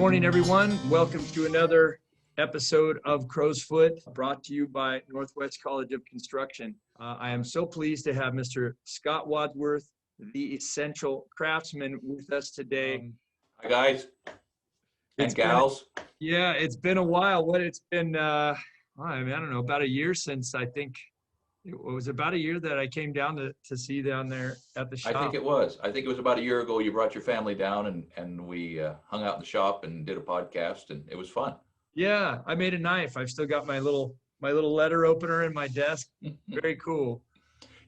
morning, everyone. Welcome to another episode of Crow's Foot, brought to you by Northwest College of Construction. I am so pleased to have Mr. Scott Wadsworth, the Essential Craftsman, with us today. Hi, guys and gals. It's been a while. It's been, I don't know, about a year since I think, it was about a year that I came down to see you down there at the shop. I think it was about a year ago. You brought your family down and we hung out in the shop and did a podcast, and it was fun. Yeah, I made a knife. I've still got my little letter opener in my desk. Very cool.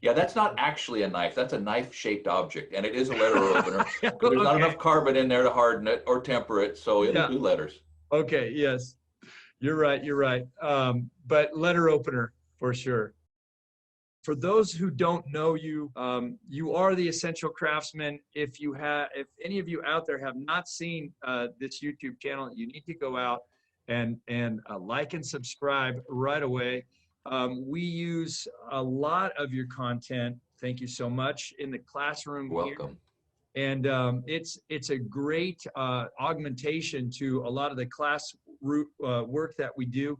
Yeah, that's not actually a knife. That's a knife-shaped object, and it is a letter opener. But there's not enough carbon in there to harden it or temper it, so it'll do letters. Okay, yes, you're right. But letter opener for sure. For those who don't know you, you are the Essential Craftsman. If any of you out there have not seen this YouTube channel, you need to go out and like and subscribe right away. We use a lot of your content. Thank you so much in the classroom. Welcome. Here. And it's a great augmentation to a lot of the class work that we do.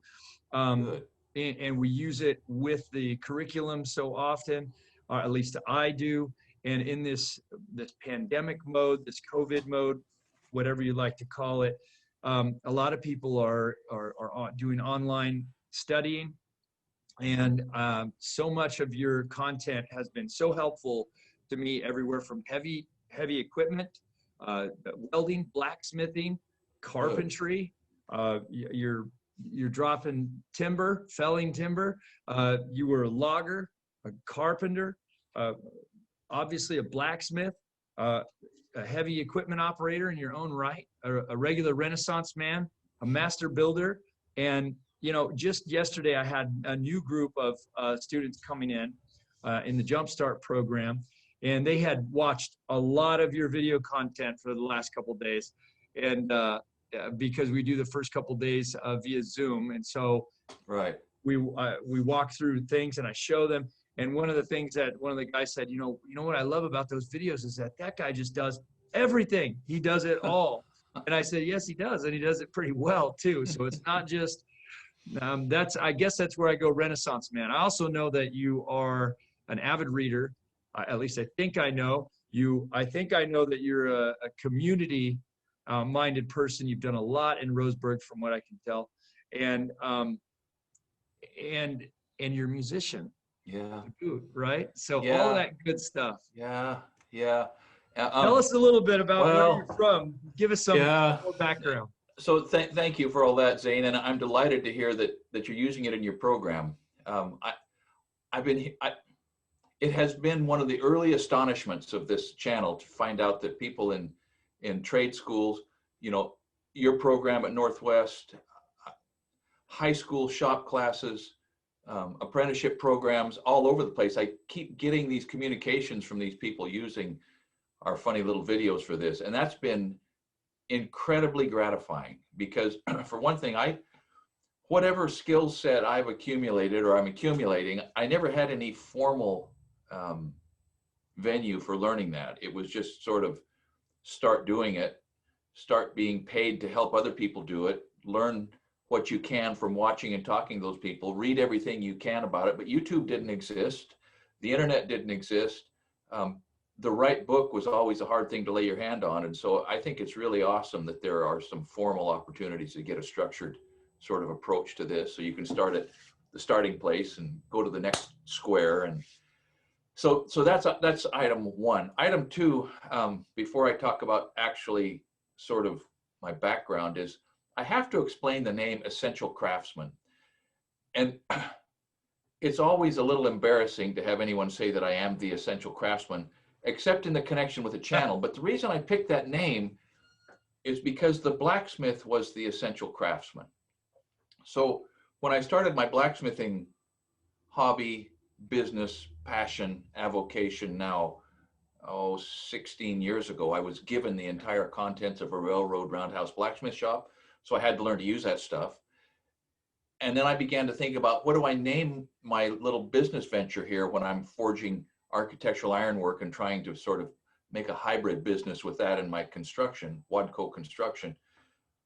Good. And we use it with the curriculum so often, or at least I do. And in this pandemic mode, this COVID mode, whatever you like to call it, a lot of people are doing online studying. And so much of your content has been so helpful to me, everywhere from heavy equipment, welding, blacksmithing, carpentry. You're dropping timber, felling timber. You were a logger, a carpenter, obviously a blacksmith, a heavy equipment operator in your own right, a regular Renaissance man, a master builder. And, just yesterday I had a new group of students coming in the Jumpstart program, and they had watched a lot of your video content for the last couple of days. And, because we do the first couple of days via Zoom, and so we walk through things and I show them. And one of the things that one of the guys said, what I love about those videos is that guy just does everything. He does it all. And I said, yes, he does, and he does it pretty well too. So it's not just I guess that's where I go Renaissance man. I also know that you are an avid reader. At least I think I know you. I think I know that you're a community minded person. You've done a lot in Roseburg, from what I can tell, and you're a musician. Yeah. Right. So all that good stuff. Yeah. Tell us a little bit about where you're from. Give us some more background. So thank you for all that, Zane, and I'm delighted to hear that you're using it in your program. It has been one of the early astonishments of this channel to find out that people in trade schools, your program at Northwest, high school shop classes, apprenticeship programs all over the place. I keep getting these communications from these people using our funny little videos for this. And that's been incredibly gratifying because for one thing, whatever skill set I've accumulated or I'm accumulating, I never had any formal venue for learning that. It was just sort of start doing it, start being paid to help other people do it, learn what you can from watching and talking to those people, read everything you can about it. But YouTube didn't exist. The internet didn't exist. The right book was always a hard thing to lay your hand on. And so I think it's really awesome that there are some formal opportunities to get a structured sort of approach to this. So you can start at the starting place and go to the next square. And so that's item one. Item two, before I talk about actually sort of my background, is I have to explain the name Essential Craftsman. And it's always a little embarrassing to have anyone say that I am the Essential Craftsman, except in the connection with the channel. But the reason I picked that name is because the blacksmith was the Essential Craftsman. So when I started my blacksmithing hobby, business, passion, avocation now, 16 years ago, I was given the entire contents of a railroad roundhouse blacksmith shop. So I had to learn to use that stuff. And then I began to think about, what do I name my little business venture here when I'm forging architectural ironwork and trying to sort of make a hybrid business with that in my construction, Wadco construction.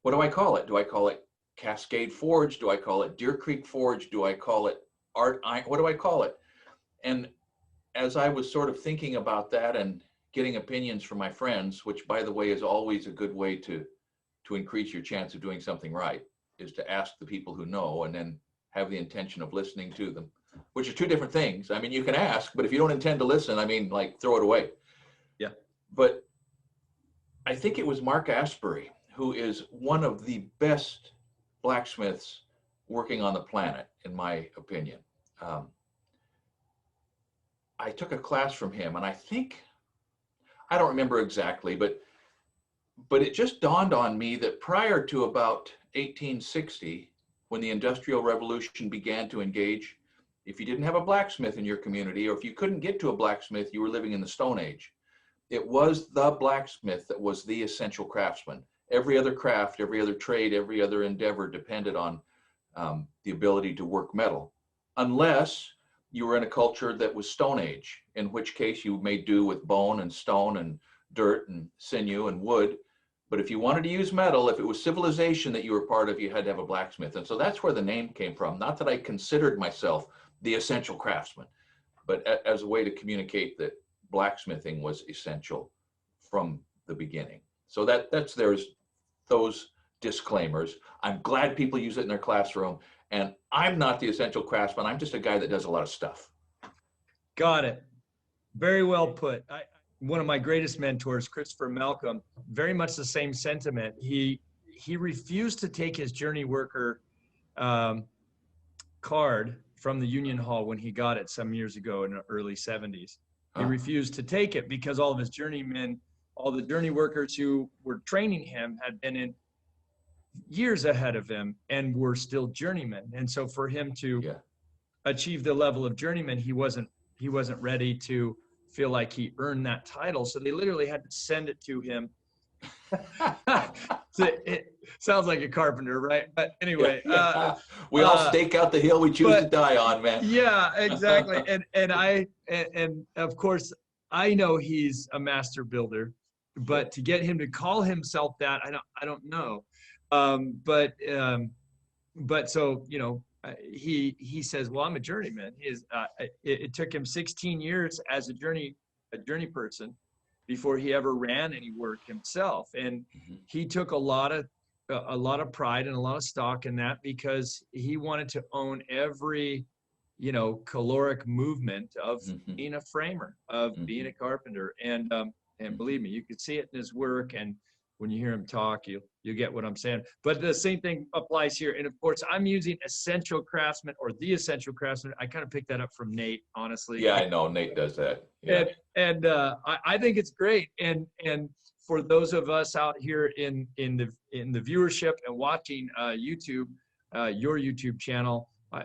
what do I call it? Do I call it Cascade Forge? Do I call it Deer Creek Forge? Do I call it Art Iron? What do I call it? And as I was sort of thinking about that and getting opinions from my friends, which by the way is always a good way to increase your chance of doing something right, is to ask the people who know and then have the intention of listening to them, which are two different things. I mean, you can ask, but if you don't intend to listen, I mean, like, throw it away. Yeah. But I think it was Mark Asbury, who is one of the best blacksmiths working on the planet, in my opinion. I took a class from him, and I don't remember exactly, but it just dawned on me that prior to about 1860, when the Industrial Revolution began to engage, if you didn't have a blacksmith in your community, or if you couldn't get to a blacksmith, you were living in the Stone Age. It was the blacksmith that was the essential craftsman. Every other craft, every other trade, every other endeavor depended on the ability to work metal, unless you were in a culture that was Stone Age, in which case you made do with bone and stone and dirt and sinew and wood. But if you wanted to use metal, if it was civilization that you were part of, you had to have a blacksmith. And so that's where the name came from. Not that I considered myself the essential craftsman, but as a way to communicate that blacksmithing was essential from the beginning. So there's those disclaimers. I'm glad people use it in their classroom. And I'm not the essential craftsman. I'm just a guy that does a lot of stuff. Got it. Very well put. One of my greatest mentors, Christopher Malcolm, very much the same sentiment. He refused to take his journey worker card from the Union Hall when he got it some years ago in the early 70s. He refused to take it because all of his journeymen, all the journey workers who were training him had been in years ahead of him and were still journeymen. And so for him to achieve the level of journeyman, he wasn't ready to feel like he earned that title. So they literally had to send it to him. So it sounds like a carpenter, right? But anyway, we all stake out the hill we choose to die on, man. Yeah, exactly. And of course I know he's a master builder, but to get him to call himself that, I don't know. But so, you know, he says, well, I'm a journeyman. It took him 16 years as a journey person before he ever ran any work himself. And he took a lot of pride and a lot of stock in that, because he wanted to own every, you know, caloric movement of being a framer, of being a carpenter. And believe me, you could see it in his work, and when you hear him talk, you get what I'm saying. But the same thing applies here. And of course, I'm using essential craftsman or the essential craftsman. I kind of picked that up from Nate, honestly. Yeah, I know Nate does that. Yeah. And I think it's great. And for those of us out here in the viewership and watching YouTube, your YouTube channel, I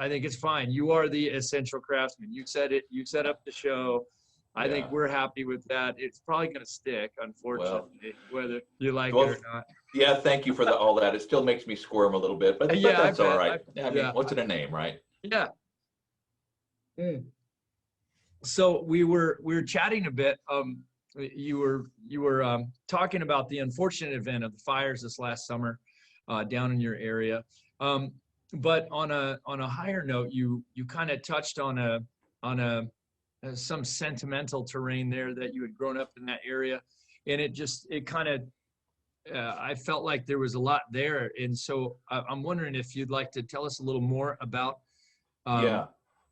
think it's fine. You are the essential craftsman. You said it. You set up the show. I think we're happy with that. It's probably going to stick, unfortunately, whether you like it or not. Yeah, thank you for all that. It still makes me squirm a little bit, but that's all right. I mean, what's in a name, right? Yeah. So we were chatting a bit. You were talking about the unfortunate event of the fires this last summer down in your area. But on a higher note, you kind of touched on some sentimental terrain there, that you had grown up in that area, and it kind of I felt like there was a lot there. And so I'm wondering if you'd like to tell us a little more about kind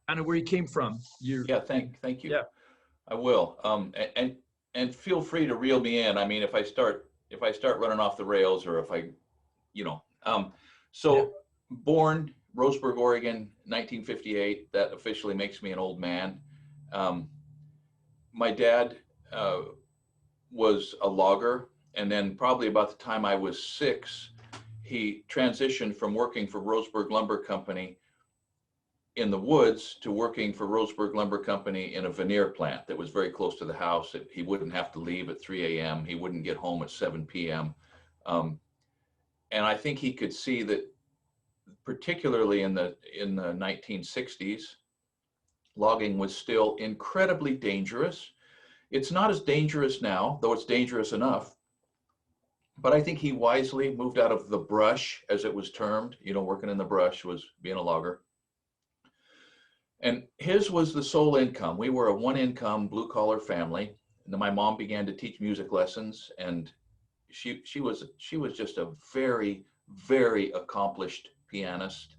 of where you came from. Thank you. Yeah, I will. And feel free to reel me in. I mean, if I start running off the rails, or if I, you know, born Roseburg, Oregon, 1958. That officially makes me an old man. My dad was a logger, and then probably about the time I was 6, he transitioned from working for Roseburg Lumber Company in the woods to working for Roseburg Lumber Company in a veneer plant that was very close to the house. He wouldn't have to leave at 3 a.m. He wouldn't get home at 7 p.m. And I think he could see that, particularly in the 1960s, logging was still incredibly dangerous. It's not as dangerous now, though it's dangerous enough. But I think he wisely moved out of the brush, as it was termed. You know, working in the brush was being a logger. And his was the sole income. We were a one income blue collar family. And then my mom began to teach music lessons, and she was just a very, very accomplished pianist.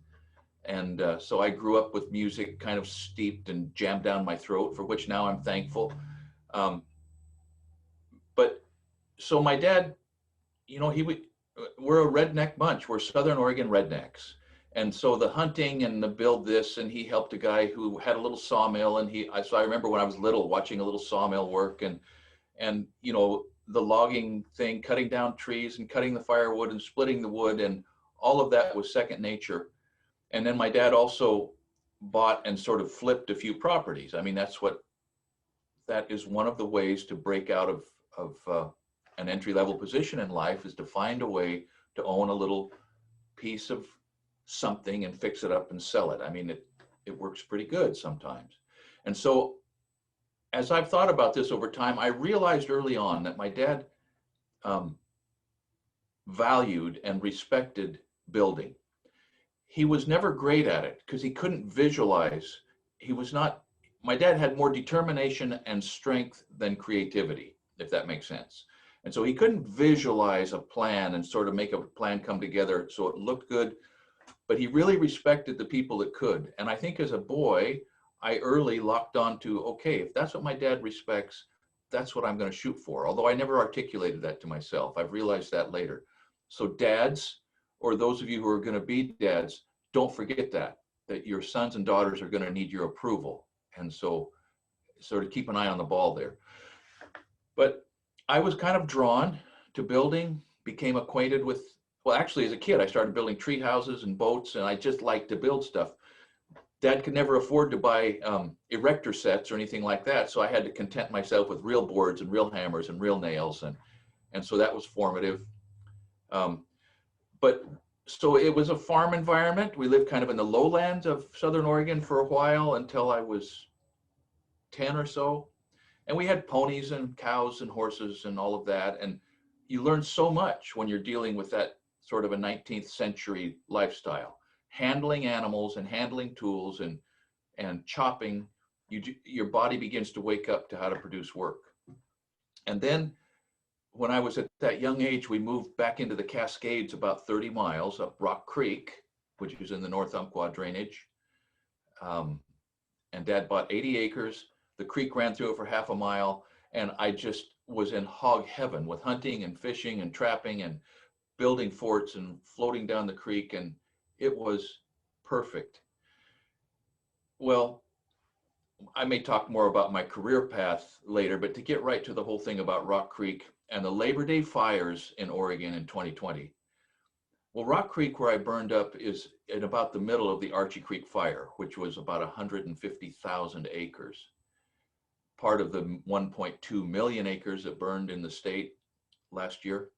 And so I grew up with music kind of steeped and jammed down my throat, for which now I'm thankful. Um, but so my dad, you know, we're a redneck bunch. We're Southern Oregon rednecks. And so the hunting and the build this, and he helped a guy who had a little sawmill. And so I remember when I was little watching a little sawmill work, and, you know, the logging thing, cutting down trees and cutting the firewood and splitting the wood. And all of that was second nature. And then my dad also bought and sort of flipped a few properties. I mean, that is one of the ways to break out of an entry-level position in life, is to find a way to own a little piece of something and fix it up and sell it. I mean, it works pretty good sometimes. And so as I've thought about this over time, I realized early on that my dad valued and respected building. He was never great at it because he couldn't visualize. My dad had more determination and strength than creativity, if that makes sense. And so he couldn't visualize a plan and sort of make a plan come together so it looked good, but he really respected the people that could. And I think as a boy, I early locked on to, okay, if that's what my dad respects, that's what I'm going to shoot for. Although I never articulated that to myself. I've realized that later. So dads, or those of you who are going to be dads, don't forget that your sons and daughters are going to need your approval. And so sort of keep an eye on the ball there. But I was kind of drawn to building, became acquainted with, well, actually as a kid, I started building tree houses and boats, and I just liked to build stuff. Dad could never afford to buy erector sets or anything like that. So I had to content myself with real boards and real hammers and real nails. And so that was formative. But so it was a farm environment. We lived kind of in the lowlands of Southern Oregon for a while until I was 10 or so. And we had ponies and cows and horses and all of that. And you learn so much when you're dealing with that sort of a 19th century lifestyle. Handling animals and handling tools and chopping, your body begins to wake up to how to produce work. And then when I was at that young age, we moved back into the Cascades about 30 miles up Rock Creek, which is in the North Umpqua drainage. And Dad bought 80 acres. The creek ran through it for half a mile. And I just was in hog heaven with hunting and fishing and trapping and building forts and floating down the creek. And it was perfect. Well, I may talk more about my career path later, but to get right to the whole thing about Rock Creek and the Labor Day fires in Oregon in 2020. Well, Rock Creek, where I burned up, is in about the middle of the Archie Creek fire, which was about 150,000 acres. Part of the 1.2 million acres that burned in the state last year.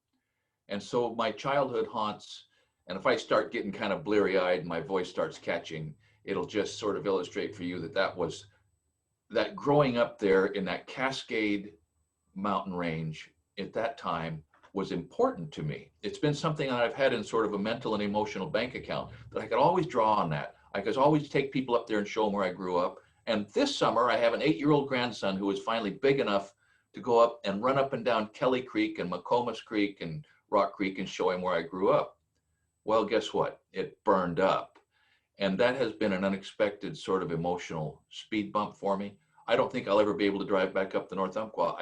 And so my childhood haunts, and if I start getting kind of bleary-eyed and my voice starts catching, it'll just sort of illustrate for you that growing up there in that Cascade mountain range at that time was important to me. It's been something that I've had in sort of a mental and emotional bank account, that I could always draw on that. I could always take people up there and show them where I grew up. And this summer, I have an 8-year-old grandson who is finally big enough to go up and run up and down Kelly Creek and McComas Creek and Rock Creek and show him where I grew up. Well, guess what? It burned up. And that has been an unexpected sort of emotional speed bump for me. I don't think I'll ever be able to drive back up the North Umpqua.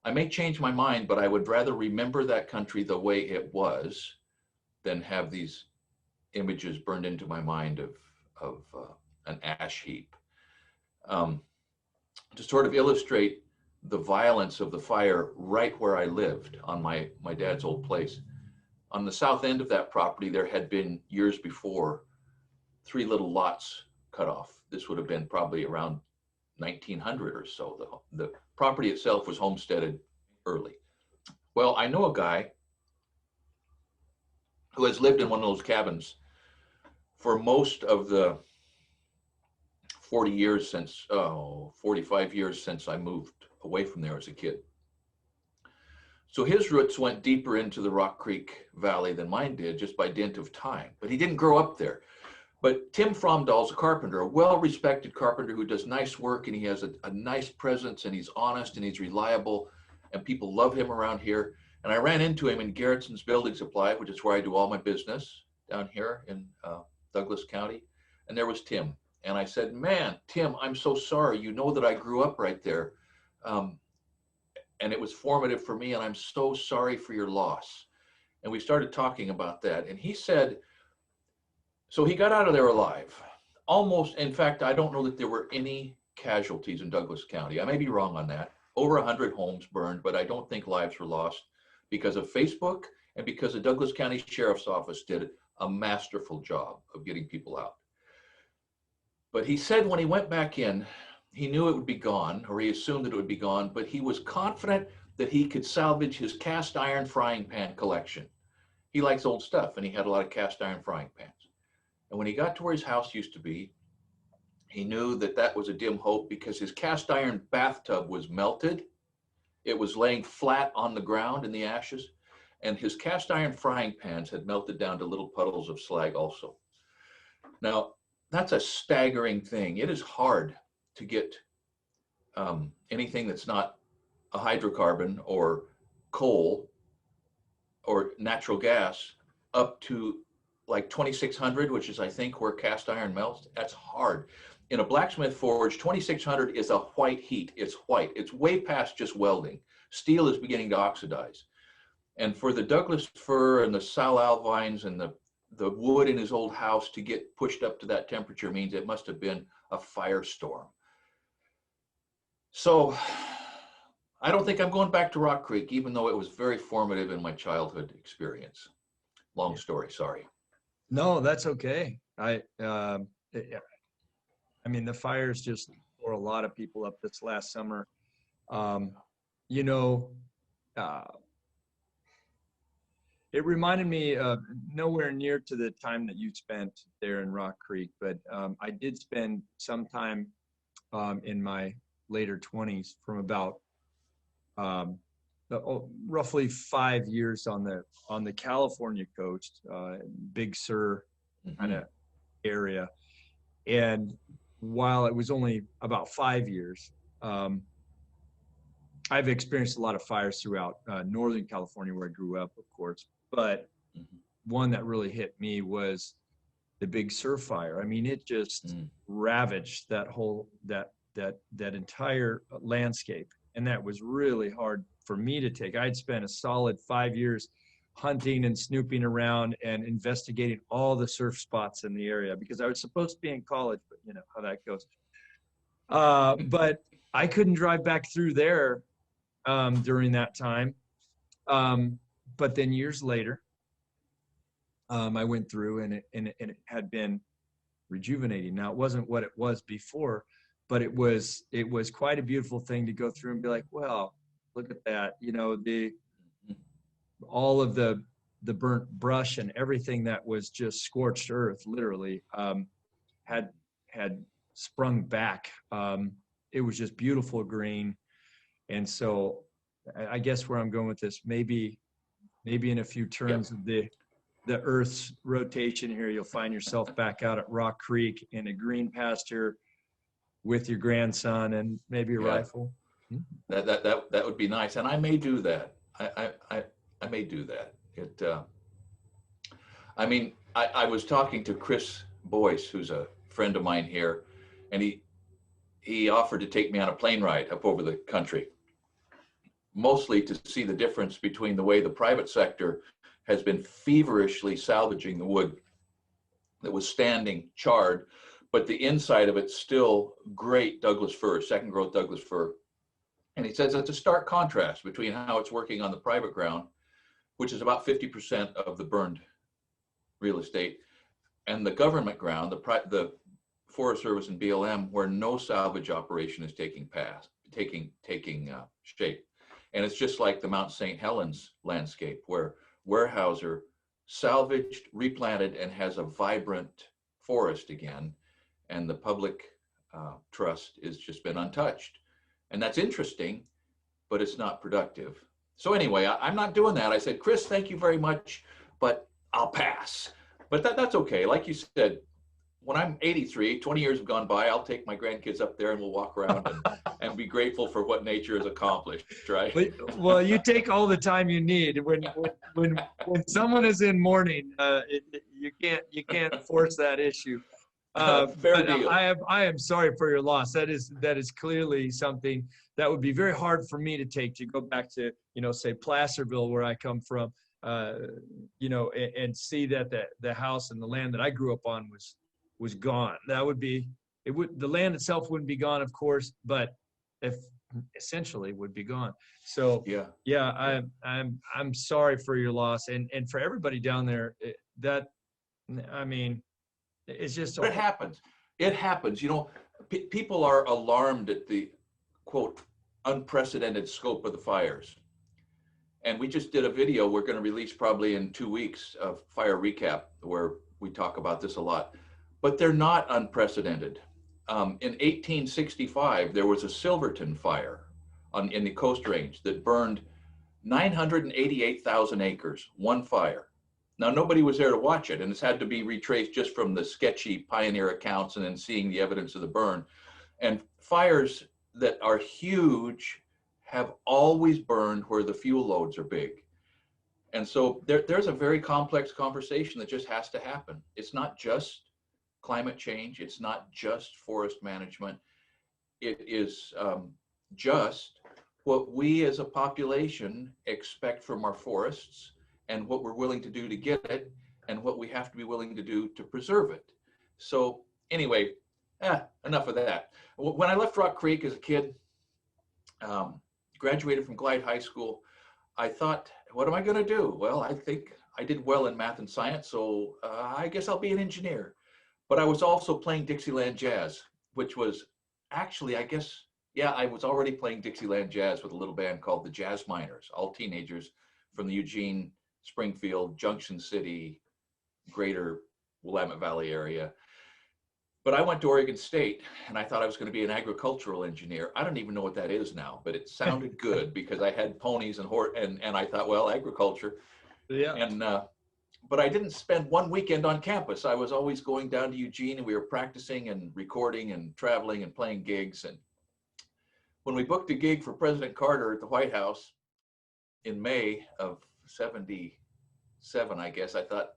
I may change my mind, but I would rather remember that country the way it was than have these images burned into my mind of an ash heap. To sort of illustrate the violence of the fire right where I lived on my dad's old place. On the south end of that property, there had been years before 3 little lots cut off. This would have been probably around 1900 or so. The property itself was homesteaded early. Well, I know a guy who has lived in one of those cabins for most of the 45 years since I moved away from there as a kid. So his roots went deeper into the Rock Creek Valley than mine did, just by dint of time. But he didn't grow up there. But Tim Fromdahl's a carpenter, a well-respected carpenter who does nice work, and he has a nice presence, and he's honest, and he's reliable, and people love him around here. And I ran into him in Garrettson's Building Supply, which is where I do all my business down here in Douglas County. And there was Tim. And I said, man, Tim, I'm so sorry. You know that I grew up right there. And it was formative for me, and I'm so sorry for your loss. And we started talking about that. And he said, so he got out of there alive. Almost, in fact, I don't know that there were any casualties in Douglas County. I may be wrong on that. Over 100 homes burned, but I don't think lives were lost because of Facebook and because the Douglas County Sheriff's Office did a masterful job of getting people out. But he said when he went back in, he knew it would be gone, or he assumed that it would be gone, but he was confident that he could salvage his cast iron frying pan collection. He likes old stuff, and he had a lot of cast iron frying pans. And when he got to where his house used to be, he knew that that was a dim hope because his cast iron bathtub was melted. It was laying flat on the ground in the ashes, and his cast iron frying pans had melted down to little puddles of slag also. Now, that's a staggering thing. It is hard to get anything that's not a hydrocarbon or coal or natural gas up to like 2,600, which is I think where cast iron melts. That's hard. In a blacksmith forge, 2,600 is a white heat. It's white. It's way past just welding. Steel is beginning to oxidize. And for the Douglas fir and the salal vines and the wood in his old house to get pushed up to that temperature means it must have been a firestorm. So I don't think I'm going back to Rock Creek, even though it was very formative in my childhood experience. Long story, sorry. No, that's okay. I mean, the fires just tore a lot of people up this last summer. You know, it reminded me of nowhere near to the time that you spent there in Rock Creek, but I did spend some time in my later 20s from about roughly 5 years on the California coast, Big Sur kind of area. And while it was only about 5 years, I've experienced a lot of fires throughout Northern California where I grew up, of course. But one that really hit me was the Big Sur fire. I mean, it just ravaged that whole that entire landscape, and that was really hard for me to take. I'd spent a solid 5 years hunting and snooping around and investigating all the surf spots in the area because I was supposed to be in college, but you know how that goes. But I couldn't drive back through there during that time. But then years later, I went through and it had been rejuvenating. Now it wasn't what it was before, but it was quite a beautiful thing to go through and be like, well, look at that. You know, all of the burnt brush and everything that was just scorched earth, literally, had sprung back. It was just beautiful green. And so I guess where I'm going with this, maybe in a few turns of the Earth's rotation here, you'll find yourself back out at Rock Creek in a green pasture with your grandson and maybe a rifle. That would be nice, and I may do that. I may do that. I mean, I was talking to Chris Boyce, who's a friend of mine here, and he offered to take me on a plane ride up over the country, mostly to see the difference between the way the private sector has been feverishly salvaging the wood that was standing charred, but the inside of it's still great Douglas fir, second growth Douglas fir. And he says it's a stark contrast between how it's working on the private ground, which is about 50% of the burned real estate, and the government ground, the Forest Service and BLM, where no salvage operation is taking shape. And it's just like the Mount St. Helens landscape, where Weyerhaeuser salvaged, replanted, and has a vibrant forest again, and the public trust has just been untouched. And that's interesting, but it's not productive. So anyway, I'm not doing that. I said, Chris, thank you very much, but I'll pass. But that's okay. Like you said, when I'm 83, 20 years have gone by, I'll take my grandkids up there and we'll walk around and be grateful for what nature has accomplished, right? Well, you take all the time you need. When someone is in mourning, you can't force that issue. Fair But deal. I am sorry for your loss. That is clearly something that would be very hard for me to take, to go back to, say Placerville, where I come from, and see that the house and the land that I grew up on was gone. That would be, the land itself wouldn't be gone, of course, but if essentially would be gone. So yeah, I'm sorry for your loss, and for everybody down there. It's just but it happens. It happens. People are alarmed at the quote unprecedented scope of the fires. And we just did a video we're going to release probably in 2 weeks of Fire Recap, where we talk about this a lot. But they're not unprecedented. In 1865, there was a Silverton fire in the Coast Range that burned 988,000 acres, one fire. Now, nobody was there to watch it, and it's had to be retraced just from the sketchy pioneer accounts and then seeing the evidence of the burn. And fires that are huge have always burned where the fuel loads are big. And so there's a very complex conversation that just has to happen. It's not just climate change. It's not just forest management. It is just what we as a population expect from our forests and what we're willing to do to get it and what we have to be willing to do to preserve it. So anyway, enough of that. When I left Rock Creek as a kid, graduated from Glide High School, I thought, what am I going to do? Well, I think I did well in math and science, so I guess I'll be an engineer. But I was also playing Dixieland jazz, which was actually, I was already playing Dixieland jazz with a little band called the Jazz Miners, all teenagers from the Eugene, Springfield, Junction City, greater Willamette Valley area. But I went to Oregon State and I thought I was going to be an agricultural engineer. I don't even know what that is now, but it sounded good because I had ponies and I thought, well, agriculture. Yeah. But I didn't spend one weekend on campus. I was always going down to Eugene and we were practicing and recording and traveling and playing gigs. And when we booked a gig for President Carter at the White House in May of 77, I guess, I thought,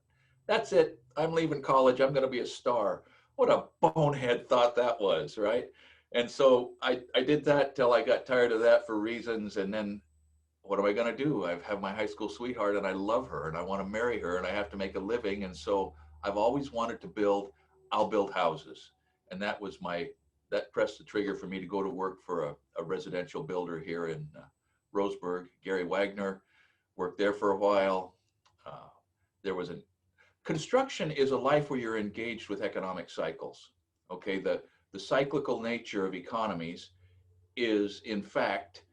that's it. I'm leaving college. I'm going to be a star. What a bonehead thought that was, right? And so I did that till I got tired of that for reasons. And then what am I going to do? I have my high school sweetheart and I love her and I want to marry her and I have to make a living. And so I've always wanted to I'll build houses. And that pressed the trigger for me to go to work for a residential builder here in Roseburg, Gary Wagner, worked there for a while. Construction is a life where you're engaged with economic cycles. Okay, the cyclical nature of economies is in fact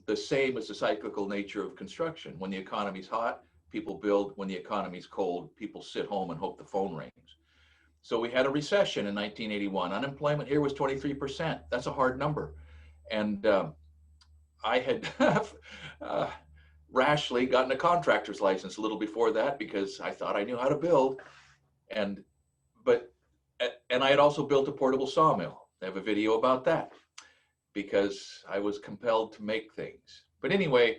the same as the cyclical nature of construction. When the economy's hot, people build. When the economy's cold, people sit home and hope the phone rings. So we had a recession in 1981. Unemployment here was 23%. That's a hard number. And I had rashly gotten a contractor's license a little before that because I thought I knew how to build. And I had also built a portable sawmill. I have a video about that because I was compelled to make things. But anyway,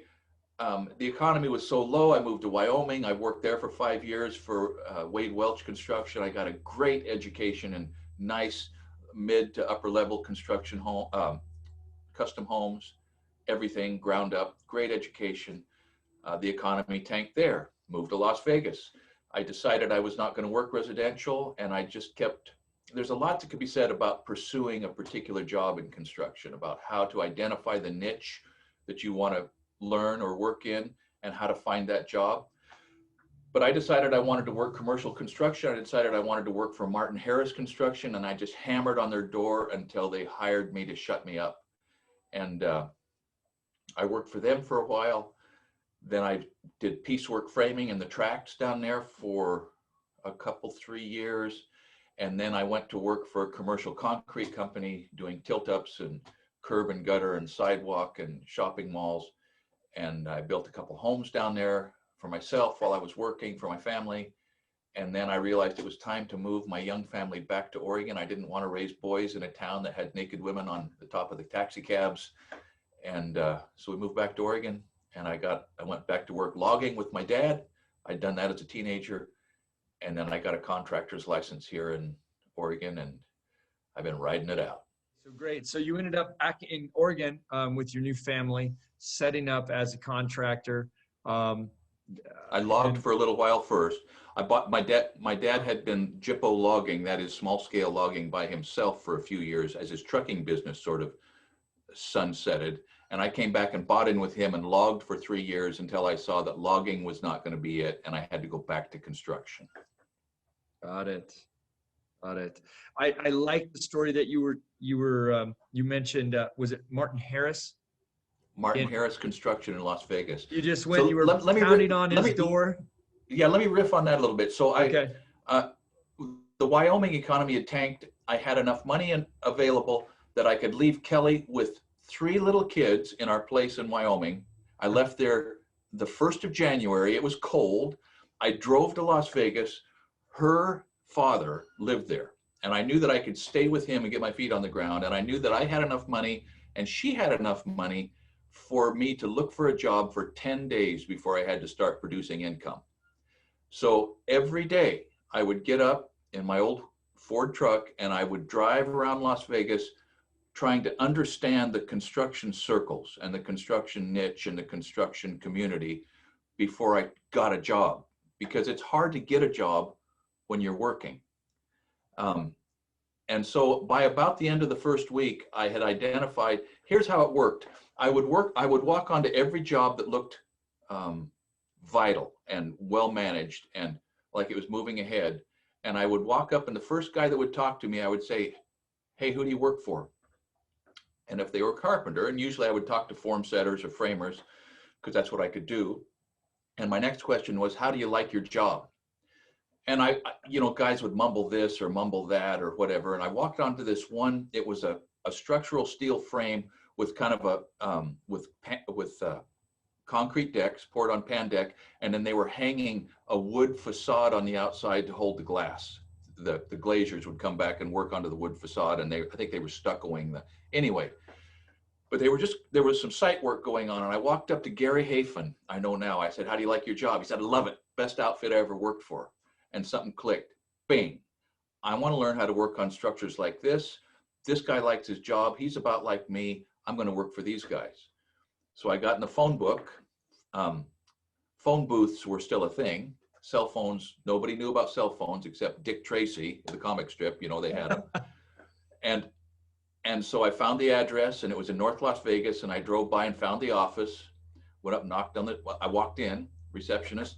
the economy was so low, I moved to Wyoming. I worked there for 5 years for Wade Welch Construction. I got a great education in nice mid to upper level construction home, custom homes, everything ground up, great education. The economy tanked there, moved to Las Vegas. I decided I was not going to work residential and I just there's a lot that could be said about pursuing a particular job in construction, about how to identify the niche that you want to learn or work in and how to find that job. But I decided I wanted to work commercial construction. I decided I wanted to work for Martin Harris Construction and I just hammered on their door until they hired me to shut me up. And I worked for them for a while. Then I did piecework framing in the tracks down there for a couple, 3 years. And then I went to work for a commercial concrete company doing tilt-ups and curb and gutter and sidewalk and shopping malls. and I built a couple homes down there for myself while I was working for my family. And then I realized it was time to move my young family back to Oregon. I didn't want to raise boys in a town that had naked women on the top of the taxi cabs. And so we moved back to Oregon, and I went back to work logging with my dad. I'd done that as a teenager. And then I got a contractor's license here in Oregon, and I've been riding it out. So great. So you ended up back in Oregon with your new family, setting up as a contractor. I logged for a little while first. My dad had been Jippo logging, that is small scale logging, by himself for a few years as his trucking business sort of sunsetted. And I came back and bought in with him and logged for 3 years until I saw that logging was not going to be it, and I had to go back to construction. Got it. Got it. I like the story that you mentioned. Was it Martin Harris? Martin Harris Construction in Las Vegas. You just went. So you were pounding on his door. Yeah, let me riff on that a little bit. So Okay. The Wyoming economy had tanked. I had enough money available that I could leave Kelly with 3 little kids in our place in Wyoming. I left there the 1st of January. It was cold. I drove to Las Vegas. Her father lived there, and I knew that I could stay with him and get my feet on the ground. And I knew that I had enough money and she had enough money for me to look for a job for 10 days before I had to start producing income. So every day I would get up in my old Ford truck and I would drive around Las Vegas trying to understand the construction circles and the construction niche and the construction community before I got a job, because it's hard to get a job when you're working. And so by about the end of the first week, I had identified, here's how it worked. I would walk onto every job that looked vital and well managed and like it was moving ahead. And I would walk up, and the first guy that would talk to me, I would say, hey, who do you work for? And if they were a carpenter, and usually I would talk to form setters or framers because that's what I could do. And my next question was, how do you like your job? And guys would mumble this or mumble that or whatever. And I walked onto this one. It was a structural steel frame with kind of a concrete decks poured on pan deck, and then they were hanging a wood facade on the outside to hold the glass. The glaziers would come back and work onto the wood facade, and I think they were stuccoing anyway. But there was some site work going on, and I walked up to Gary Hafen. I know now. I said, how do you like your job? He said, I love it. Best outfit I ever worked for. And something clicked. Bing. I want to learn how to work on structures like this. This guy likes his job. He's about like me. I'm going to work for these guys. So I got in the phone book. Phone booths were still a thing. Cell phones, nobody knew about cell phones except Dick Tracy, the comic strip, they had them. And so I found the address, and it was in North Las Vegas, and I drove by and found the office, went up, knocked on I walked in, receptionist.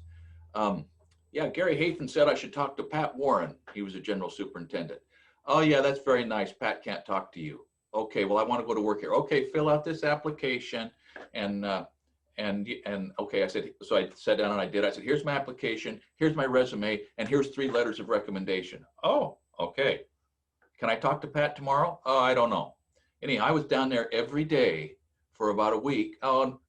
Yeah, Gary Hafen said I should talk to Pat Warren. He was a general superintendent. Oh yeah, that's very nice. Pat can't talk to you. Okay, well, I want to go to work here. Okay, fill out this application. And okay, I said, so I sat down and I did. I said, here's my application, here's my resume, and here's 3 letters of recommendation. Oh, okay. Can I talk to Pat tomorrow? Oh, I don't know. Anyhow, I was down there every day for about a week. Oh,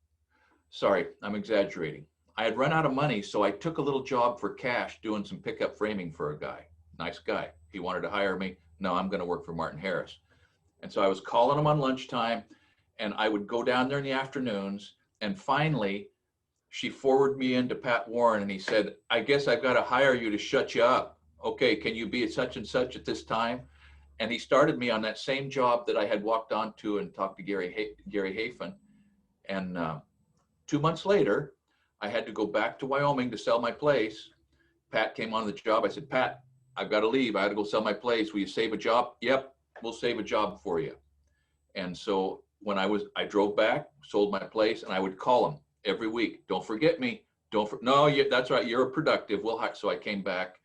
sorry, I'm exaggerating. I had run out of money, so I took a little job for cash doing some pickup framing for a guy. Nice guy. He wanted to hire me. No, I'm going to work for Martin Harris. And so I was calling him on lunchtime, and I would go down there in the afternoons. And finally, she forwarded me into Pat Warren, and he said, I guess I've got to hire you to shut you up. Okay, can you be at such and such at this time? And he started me on that same job that I had walked onto and talked to Gary Hafen. And 2 months later, I had to go back to Wyoming to sell my place. Pat came on the job. I said, Pat, I've got to leave. I had to go sell my place. Will you save a job? Yep, we'll save a job for you. And so when I drove back, sold my place, and I would call him every week. Don't forget me. No, that's right. You're productive. So I came back,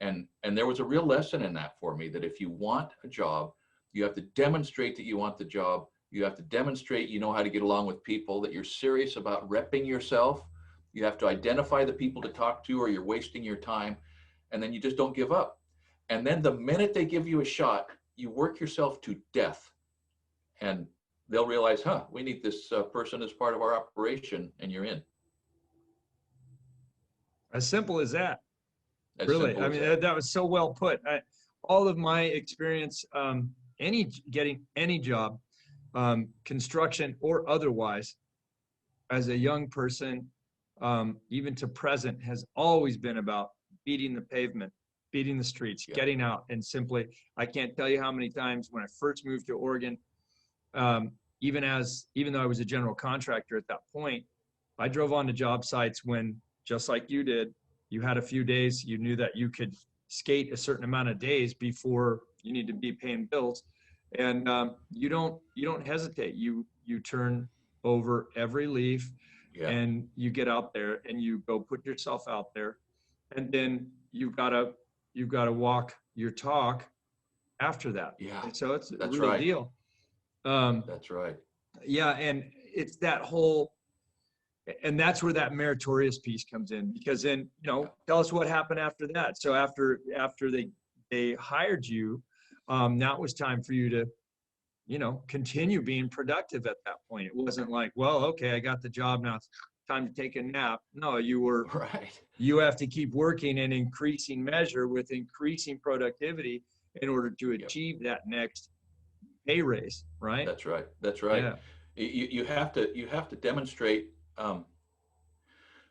and there was a real lesson in that for me, that if you want a job, you have to demonstrate that you want the job. You have to demonstrate you know how to get along with people, that you're serious about repping yourself. You have to identify the people to talk to, or you're wasting your time. And then you just don't give up. And then the minute they give you a shot, you work yourself to death. And they'll realize, huh, we need this person as part of our operation, and you're in. As simple as that. As Really, simple I as mean, that. that was so well put. All of my experience, getting any job, construction or otherwise, as a young person, even to present, has always been about beating the pavement, beating the streets, Yeah. getting out, and simply, I can't tell you how many times when I first moved to Oregon, even though I was a general contractor at that point, I drove on to job sites when, just like you did, you had a few days, you knew that you could skate a certain amount of days before you need to be paying bills. And you don't hesitate. You turn over every leaf, Yeah. and you get out there and you go put yourself out there. And then you've got to walk your talk after that. Yeah. And so it's a That's real right. deal. That's right. Yeah, and it's that whole, and that's where that meritorious piece comes in, because then, tell us what happened after that. So after they hired you, now it was time for you to, continue being productive at that point. It wasn't like, well, okay, I got the job, now it's time to take a nap. No, Right. you have to keep working in increasing measure with increasing productivity in order to achieve that next pay raise, right? That's right. That's right. Yeah. You have to demonstrate.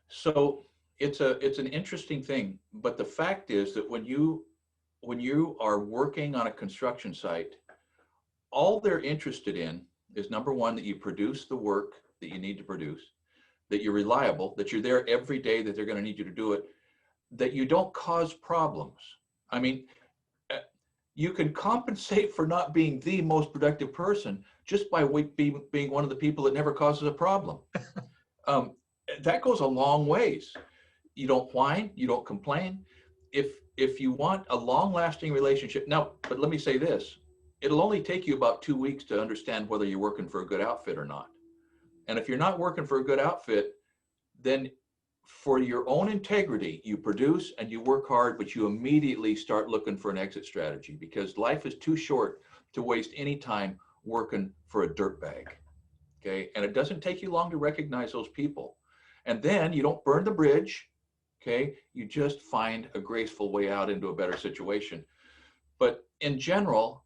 So it's an interesting thing, but the fact is that when you are working on a construction site, all they're interested in is, number one, that you produce the work that you need to produce, that you're reliable, that you're there every day, that they're going to need you to do it, that you don't cause problems. I mean, you can compensate for not being the most productive person just by being one of the people that never causes a problem. That goes a long ways. You don't whine, you don't complain. If you want a long-lasting relationship, now, but let me say this, it'll only take you about 2 weeks to understand whether you're working for a good outfit or not. And if you're not working for a good outfit, then for your own integrity, you produce and you work hard, but you immediately start looking for an exit strategy, because life is too short to waste any time working for a dirtbag. Okay. And it doesn't take you long to recognize those people. And then you don't burn the bridge. Okay. You just find a graceful way out into a better situation. But in general,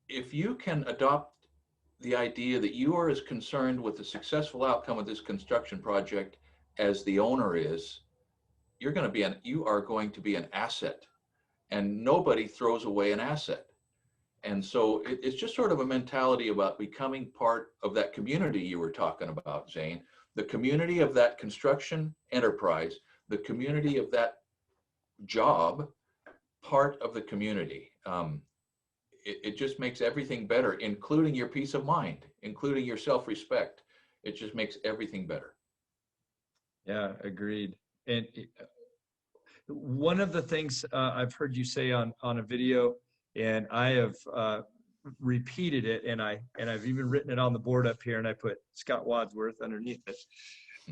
if you can adopt the idea that you are as concerned with the successful outcome of this construction project as the owner is, you are going to be an asset, and nobody throws away an asset. And so it's just sort of a mentality about becoming part of that community you were talking about, Zane, the community of that construction enterprise, the community of that job, part of the community. It just makes everything better, including your peace of mind, including your self-respect. It just makes everything better. Yeah, agreed. And one of the things I've heard you say on a video, and I have repeated it, and I've even written it on the board up here, and I put Scott Wadsworth underneath it,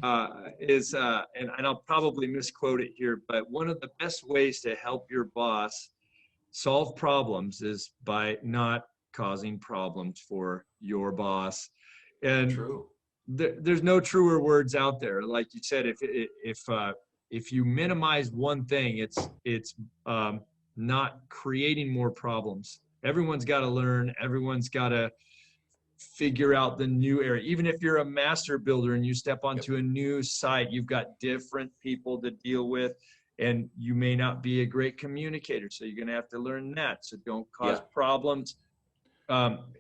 and I'll probably misquote it here, but one of the best ways to help your boss solve problems is by not causing problems for your boss. And True. There's no truer words out there. Like you said, if you minimize one thing, it's not creating more problems. Everyone's got to learn. Everyone's got to figure out the new area. Even if you're a master builder and you step onto a new site, you've got different people to deal with, and you may not be a great communicator. So you're going to have to learn that. So don't cause problems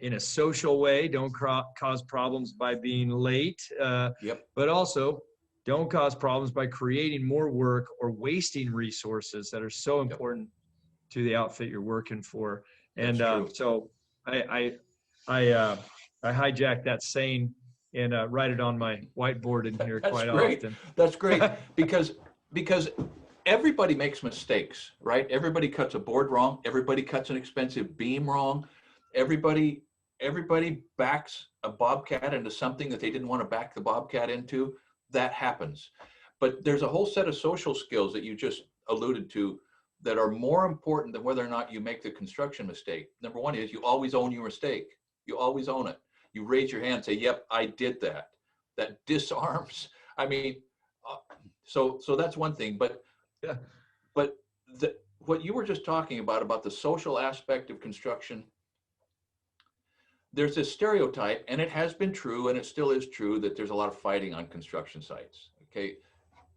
in a social way. Don't cause problems by being late. But also don't cause problems by creating more work or wasting resources that are so important to the outfit you're working for. And so I hijack that saying and write it on my whiteboard in here quite often. That's great. because everybody makes mistakes, right? Everybody cuts a board wrong. Everybody cuts an expensive beam wrong. Everybody backs a bobcat into something that they didn't want to back the bobcat into. That happens. But there's a whole set of social skills that you just alluded to that are more important than whether or not you make the construction mistake. Number one is you always own your mistake. You always own it. you raise your hand and say, yep, I did that. That disarms. I mean, so that's one thing. But Yeah. But what you were just talking about the social aspect of construction, there's this stereotype, and it has been true, and it still is true, that there's a lot of fighting on construction sites. Okay,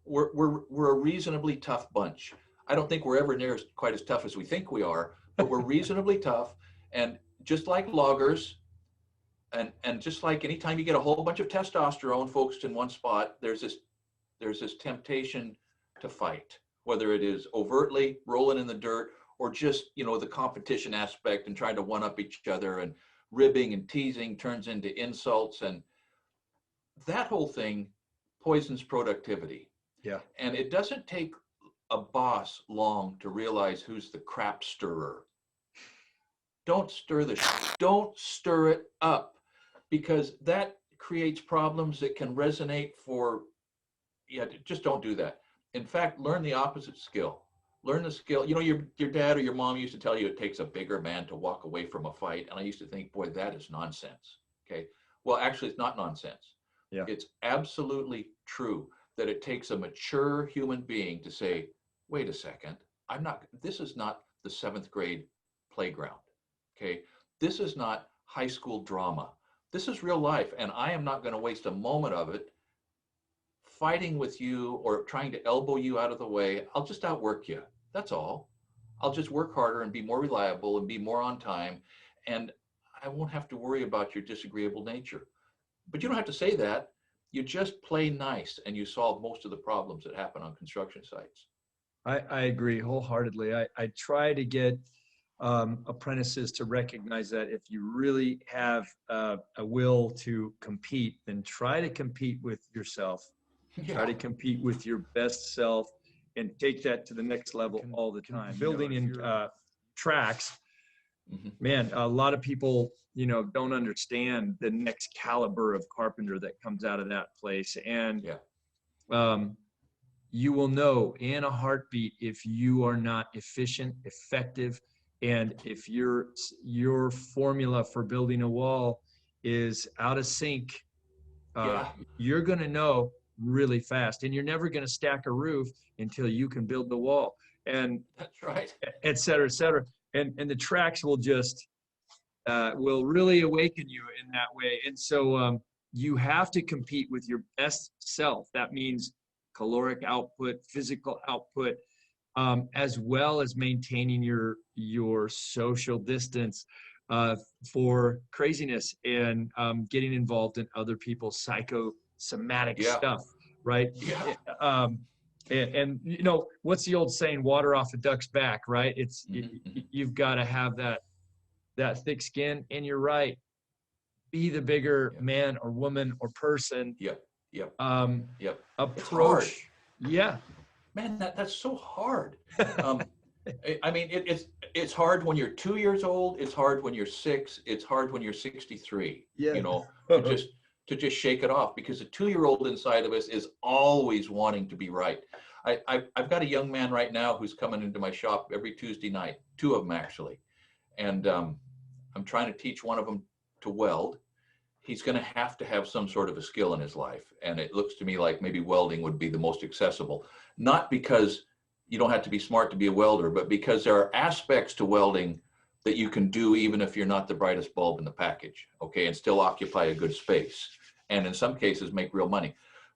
we're a reasonably tough bunch. I don't think we're ever near quite as tough as we think we are, but we're reasonably tough. And just like loggers, and just like anytime you get a whole bunch of testosterone focused in one spot, there's this temptation to fight, whether it is overtly rolling in the dirt or just, the competition aspect and trying to one up each other, and ribbing and teasing turns into insults, and that whole thing poisons productivity. Yeah. And it doesn't take a boss long to realize who's the crap stirrer. Don't stir don't stir it up, because that creates problems that can resonate for, just don't do that. In fact, learn the opposite skill. Learn the skill. Your dad or your mom used to tell you it takes a bigger man to walk away from a fight. And I used to think, boy, that is nonsense. Okay. Well, actually, it's not nonsense. Yeah. It's absolutely true that it takes a mature human being to say, wait a second, this is not the 7th grade playground. Okay. This is not high school drama. This is real life. And I am not going to waste a moment of it fighting with you or trying to elbow you out of the way. I'll just outwork you. That's all. I'll just work harder and be more reliable and be more on time. And I won't have to worry about your disagreeable nature. But you don't have to say that. You just play nice and you solve most of the problems that happen on construction sites. I agree wholeheartedly. I try to get apprentices to recognize that if you really have a will to compete, then try to compete with yourself. Yeah. Try to compete with your best self and take that to the next level all the time. Building in tracks, man, a lot of people, don't understand the next caliber of carpenter that comes out of that place. And you will know in a heartbeat if you are not efficient, effective, and if your formula for building a wall is out of sync, you're going to know really fast. And you're never going to stack a roof until you can build the wall. And that's right. Et cetera, et cetera. And the tracks will just will really awaken you in that way. And so you have to compete with your best self. That means caloric output, physical output, as well as maintaining your social distance for craziness and getting involved in other people's psychosomatic stuff, right? Yeah. And what's the old saying? Water off a duck's back, right? It's you've got to have that thick skin. And you're right. Be the bigger man or woman or person. Approach. Yeah. Man, that's so hard. I mean, it's hard when you're 2 years old. It's hard when you're 6. It's hard when you're 63. Yeah. To just shake it off, because the 2-year-old inside of us is always wanting to be right. I've got a young man right now who's coming into my shop every Tuesday night, 2 of them actually. And I'm trying to teach one of them to weld. He's going to have some sort of a skill in his life. And it looks to me like maybe welding would be the most accessible, not because you don't have to be smart to be a welder, but because there are aspects to welding that you can do even if you're not the brightest bulb in the package, okay, and still occupy a good space. And in some cases make real money.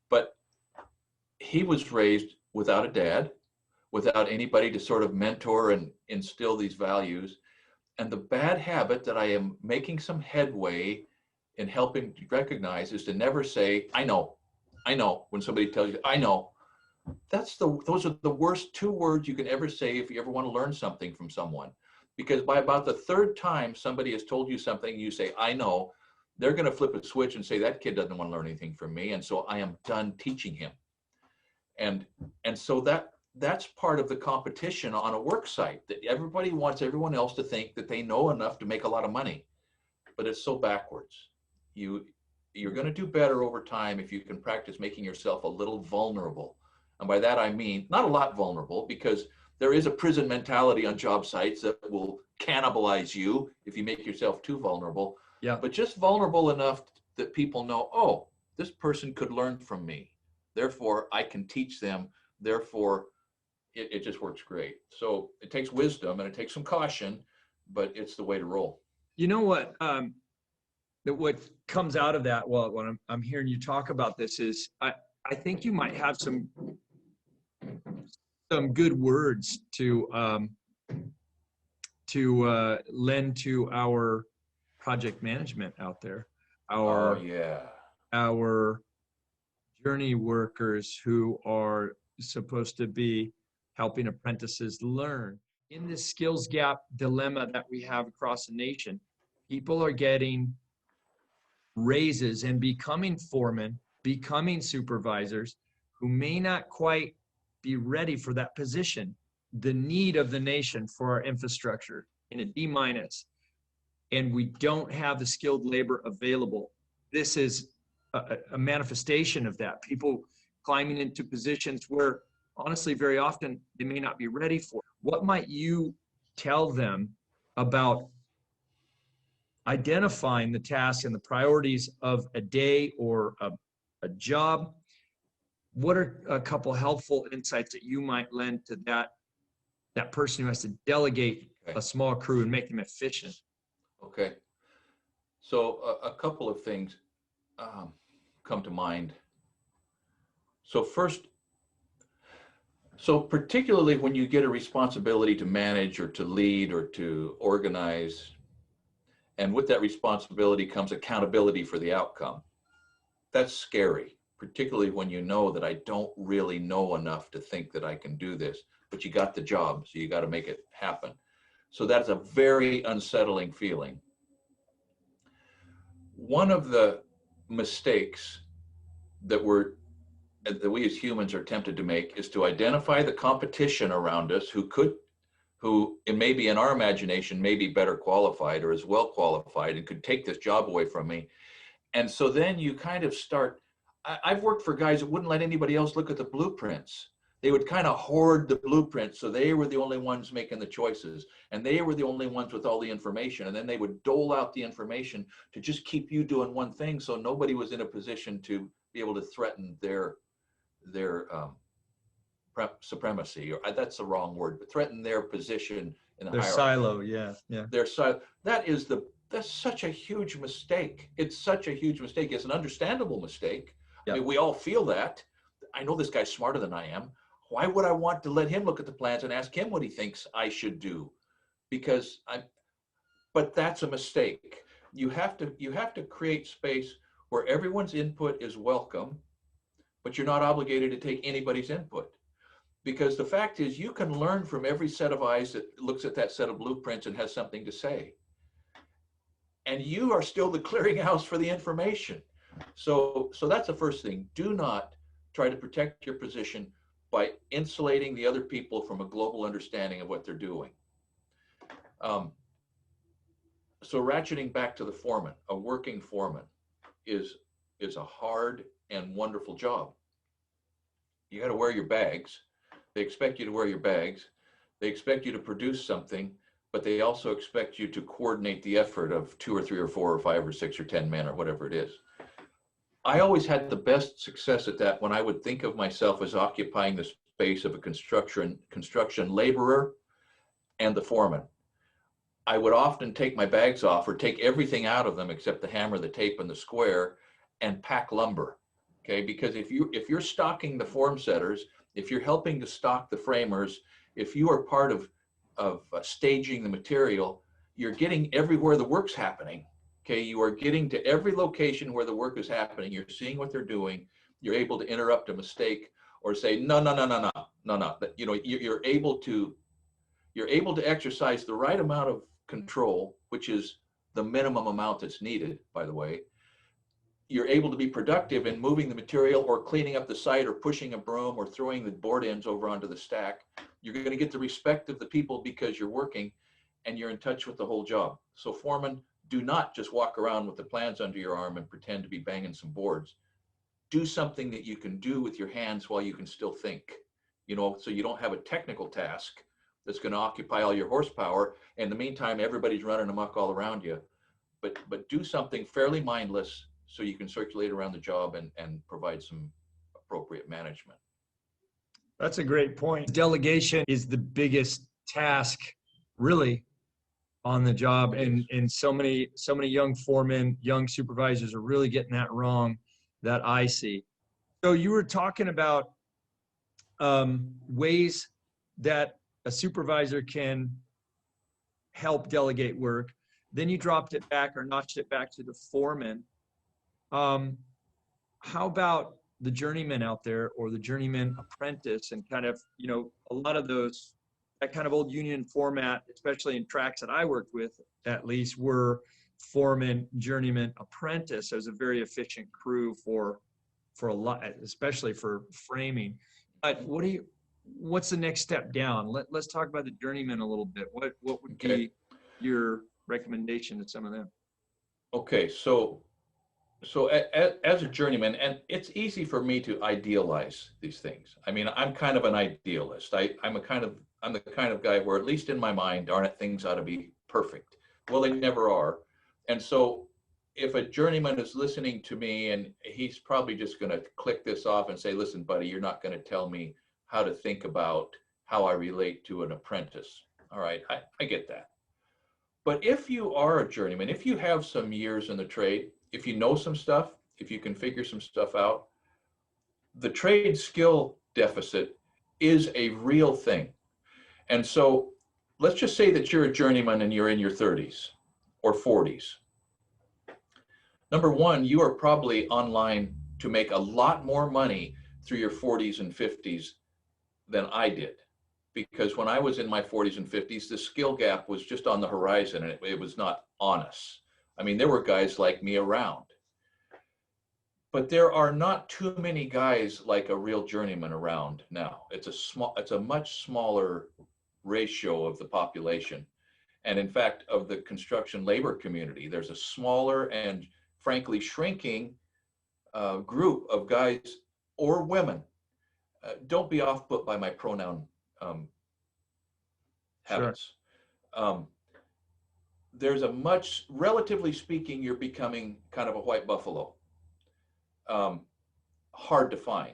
But he was raised without a dad, without anybody to sort of mentor and instill these values. And the bad habit that I am making some headway in helping to recognize is to never say, I know, when somebody tells you, I know. Those are the worst 2 words you can ever say if you ever want to learn something from someone. Because by about the 3rd time somebody has told you something, you say, I know, they're going to flip a switch and say, that kid doesn't want to learn anything from me. And so I am done teaching him. And so that's part of the competition on a work site, that everybody wants everyone else to think that they know enough to make a lot of money. But it's so backwards. You're going to do better over time if you can practice making yourself a little vulnerable. And by that, I mean, not a lot vulnerable, because there is a prison mentality on job sites that will cannibalize you if you make yourself too vulnerable. Yeah. but just vulnerable enough that people know, oh, this person could learn from me. Therefore, I can teach them. Therefore, it just works great. So it takes wisdom and it takes some caution, but it's the way to roll. You know what? What comes out of that, well, when I'm hearing you talk about this, is I think you might have some good words to lend to our project management out there, Oh yeah. our journey workers who are supposed to be helping apprentices learn. In this skills gap dilemma that we have across the nation, people are getting raises and becoming foremen, becoming supervisors who may not quite be ready for that position. The need of the nation for our infrastructure in a D minus, and we don't have the skilled labor available. This is a manifestation of that. People climbing into positions where, honestly, very often they may not be ready for. What might you tell them about identifying the tasks and the priorities of a day or a job? What are a couple helpful insights that you might lend to that person who has to delegate a small crew and make them efficient? Okay. So a couple of things come to mind. So first, so particularly when you get a responsibility to manage or to lead or to organize, and with that responsibility comes accountability for the outcome. That's scary, particularly when you know that I don't really know enough to think that I can do this, but you got the job, so you got to make it happen. So that's a very unsettling feeling. One of the mistakes that we as humans are tempted to make is to identify the competition around us who it may be in our imagination may be better qualified or as well qualified and could take this job away from me. And so then you kind of start, I've worked for guys that wouldn't let anybody else look at the blueprints. They would kind of hoard the blueprints, so they were the only ones making the choices, and they were the only ones with all the information, and then they would dole out the information to just keep you doing one thing, so nobody was in a position to be able to threaten their supremacy, or that's the wrong word, but threaten their position in the Their hierarchy. silo, yeah. Their silo. That's such a huge mistake. It's such a huge mistake. It's an understandable mistake. Yep. I mean, we all feel that. I know this guy's smarter than I am. Why would I want to let him look at the plans and ask him what he thinks I should do? But that's a mistake. You have to create space where everyone's input is welcome, but you're not obligated to take anybody's input. Because the fact is, you can learn from every set of eyes that looks at that set of blueprints and has something to say. And you are still the clearinghouse for the information. So that's the first thing. Do not try to protect your position by insulating the other people from a global understanding of what they're doing. So ratcheting back to the foreman, a working foreman is a hard and wonderful job. You got to wear your bags. They expect you to wear your bags. They expect you to produce something, but they also expect you to coordinate the effort of 2 or 3 or 4 or 5 or 6 or 10 men or whatever it is. I always had the best success at that when I would think of myself as occupying the space of a construction laborer and the foreman. I would often take my bags off or take everything out of them except the hammer, the tape, and the square and pack lumber. Okay, because if you're stocking the form setters, if you're helping to stock the framers, if you are part of staging the material, you're getting everywhere the work's happening. Okay, you are getting to every location where the work is happening. You're seeing what they're doing. You're able to interrupt a mistake or say no. You know, you're able to exercise the right amount of control, which is the minimum amount that's needed, by the way. You're able to be productive in moving the material or cleaning up the site or pushing a broom or throwing the board ends over onto the stack. You're going to get the respect of the people because you're working and you're in touch with the whole job. So foreman, do not just walk around with the plans under your arm and pretend to be banging some boards. Do something that you can do with your hands while you can still think, you know, so you don't have a technical task that's going to occupy all your horsepower. In the meantime, everybody's running amok all around you. but do something fairly mindless so you can circulate around the job and provide some appropriate management. That's a great point. Delegation is the biggest task, really, on the job, and so many young foremen, young supervisors are really getting that wrong, that I see. So you were talking about ways that a supervisor can help delegate work. Then you dropped it back or notched it back to the foreman. How about the journeyman out there, or the journeyman apprentice, and kind of, you know, a lot of those, that kind of old union format, especially in tracks that I worked with, at least, were foreman, journeyman, apprentice. It was a very efficient crew for a lot, especially for framing. But what's the next step down? Let's talk about the journeyman a little bit. What would be your recommendation to some of them? Okay, so as a journeyman, and it's easy for me to idealize these things. I mean, I'm kind of an idealist. I'm the kind of guy where, at least in my mind, darn it, things ought to be perfect. Well, they never are. And so if a journeyman is listening to me, and he's probably just going to click this off and say, listen, buddy, you're not going to tell me how to think about how I relate to an apprentice. All right, I get that. But if you are a journeyman, if you have some years in the trade, if you know some stuff, if you can figure some stuff out, the trade skill deficit is a real thing. And so let's just say that you're a journeyman and you're in your 30s or 40s. Number one, you are probably online to make a lot more money through your 40s and 50s than I did. Because when I was in my 40s and 50s, the skill gap was just on the horizon, and it was not on us. I mean, there were guys like me around. But there are not too many guys like a real journeyman around now. It's a much smaller ratio of the population. And in fact, of the construction labor community, there's a smaller and frankly shrinking group of guys or women. Don't be off put by my pronoun habits. Sure. There's a much, relatively speaking, you're becoming kind of a white buffalo. Hard to find.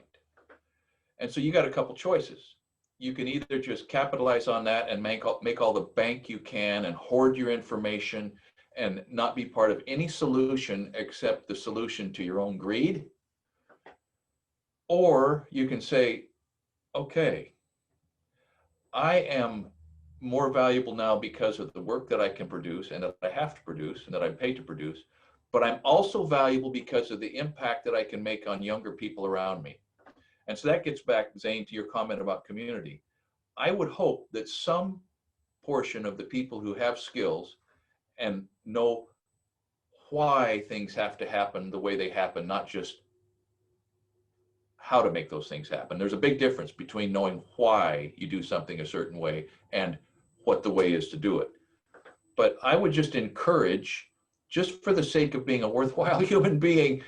And so you got a couple choices. You can either just capitalize on that and make all the bank you can and hoard your information and not be part of any solution except the solution to your own greed. Or you can say, okay, I am more valuable now because of the work that I can produce and that I have to produce and that I'm paid to produce, but I'm also valuable because of the impact that I can make on younger people around me. And so that gets back, Zane, to your comment about community. I would hope that some portion of the people who have skills and know why things have to happen the way they happen, not just how to make those things happen. There's a big difference between knowing why you do something a certain way and what the way is to do it. But I would just encourage, just for the sake of being a worthwhile human being,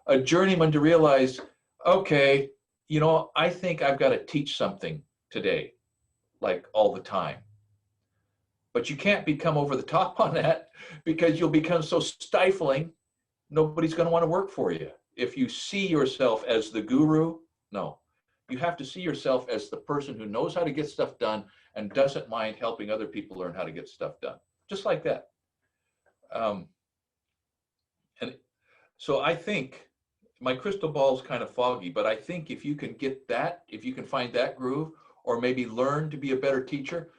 a journeyman to realize, okay, you know, I think I've got to teach something today, like all the time. But you can't become over the top on that, because you'll become so stifling, nobody's going to want to work for you. If you see yourself as the guru, no. You have to see yourself as the person who knows how to get stuff done and doesn't mind helping other people learn how to get stuff done. Just like that. And so I think my crystal ball is kind of foggy, but I think if you can get that, if you can find that groove, or maybe learn to be a better teacher.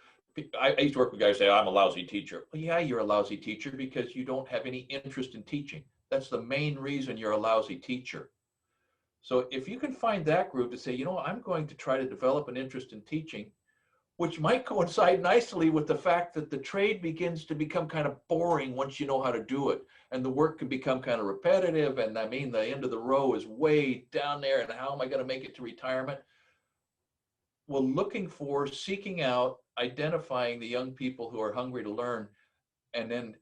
I used to work with guys who say, I'm a lousy teacher. Well, yeah, you're a lousy teacher because you don't have any interest in teaching. That's the main reason you're a lousy teacher. So if you can find that groove to say, you know, I'm going to try to develop an interest in teaching, which might coincide nicely with the fact that the trade begins to become kind of boring once you know how to do it. And the work can become kind of repetitive. And I mean, the end of the row is way down there. And how am I going to make it to retirement? Well, looking for, seeking out, identifying the young people who are hungry to learn, and then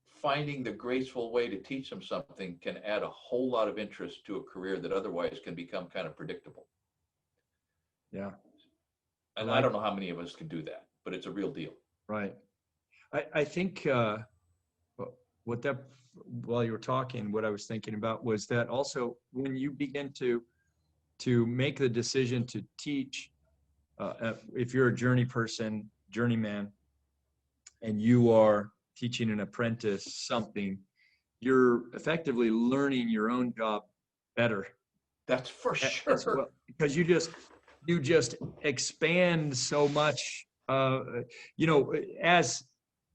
finding the graceful way to teach them something can add a whole lot of interest to a career that otherwise can become kind of predictable. Yeah. And I don't know how many of us can do that, but it's a real deal. Right. I think what that while you were talking, what I was thinking about was that also when you begin to make the decision to teach, if you're a journeyman, and you are teaching an apprentice something, you're effectively learning your own job better That's for as sure. well, because you just expand so much. You know, as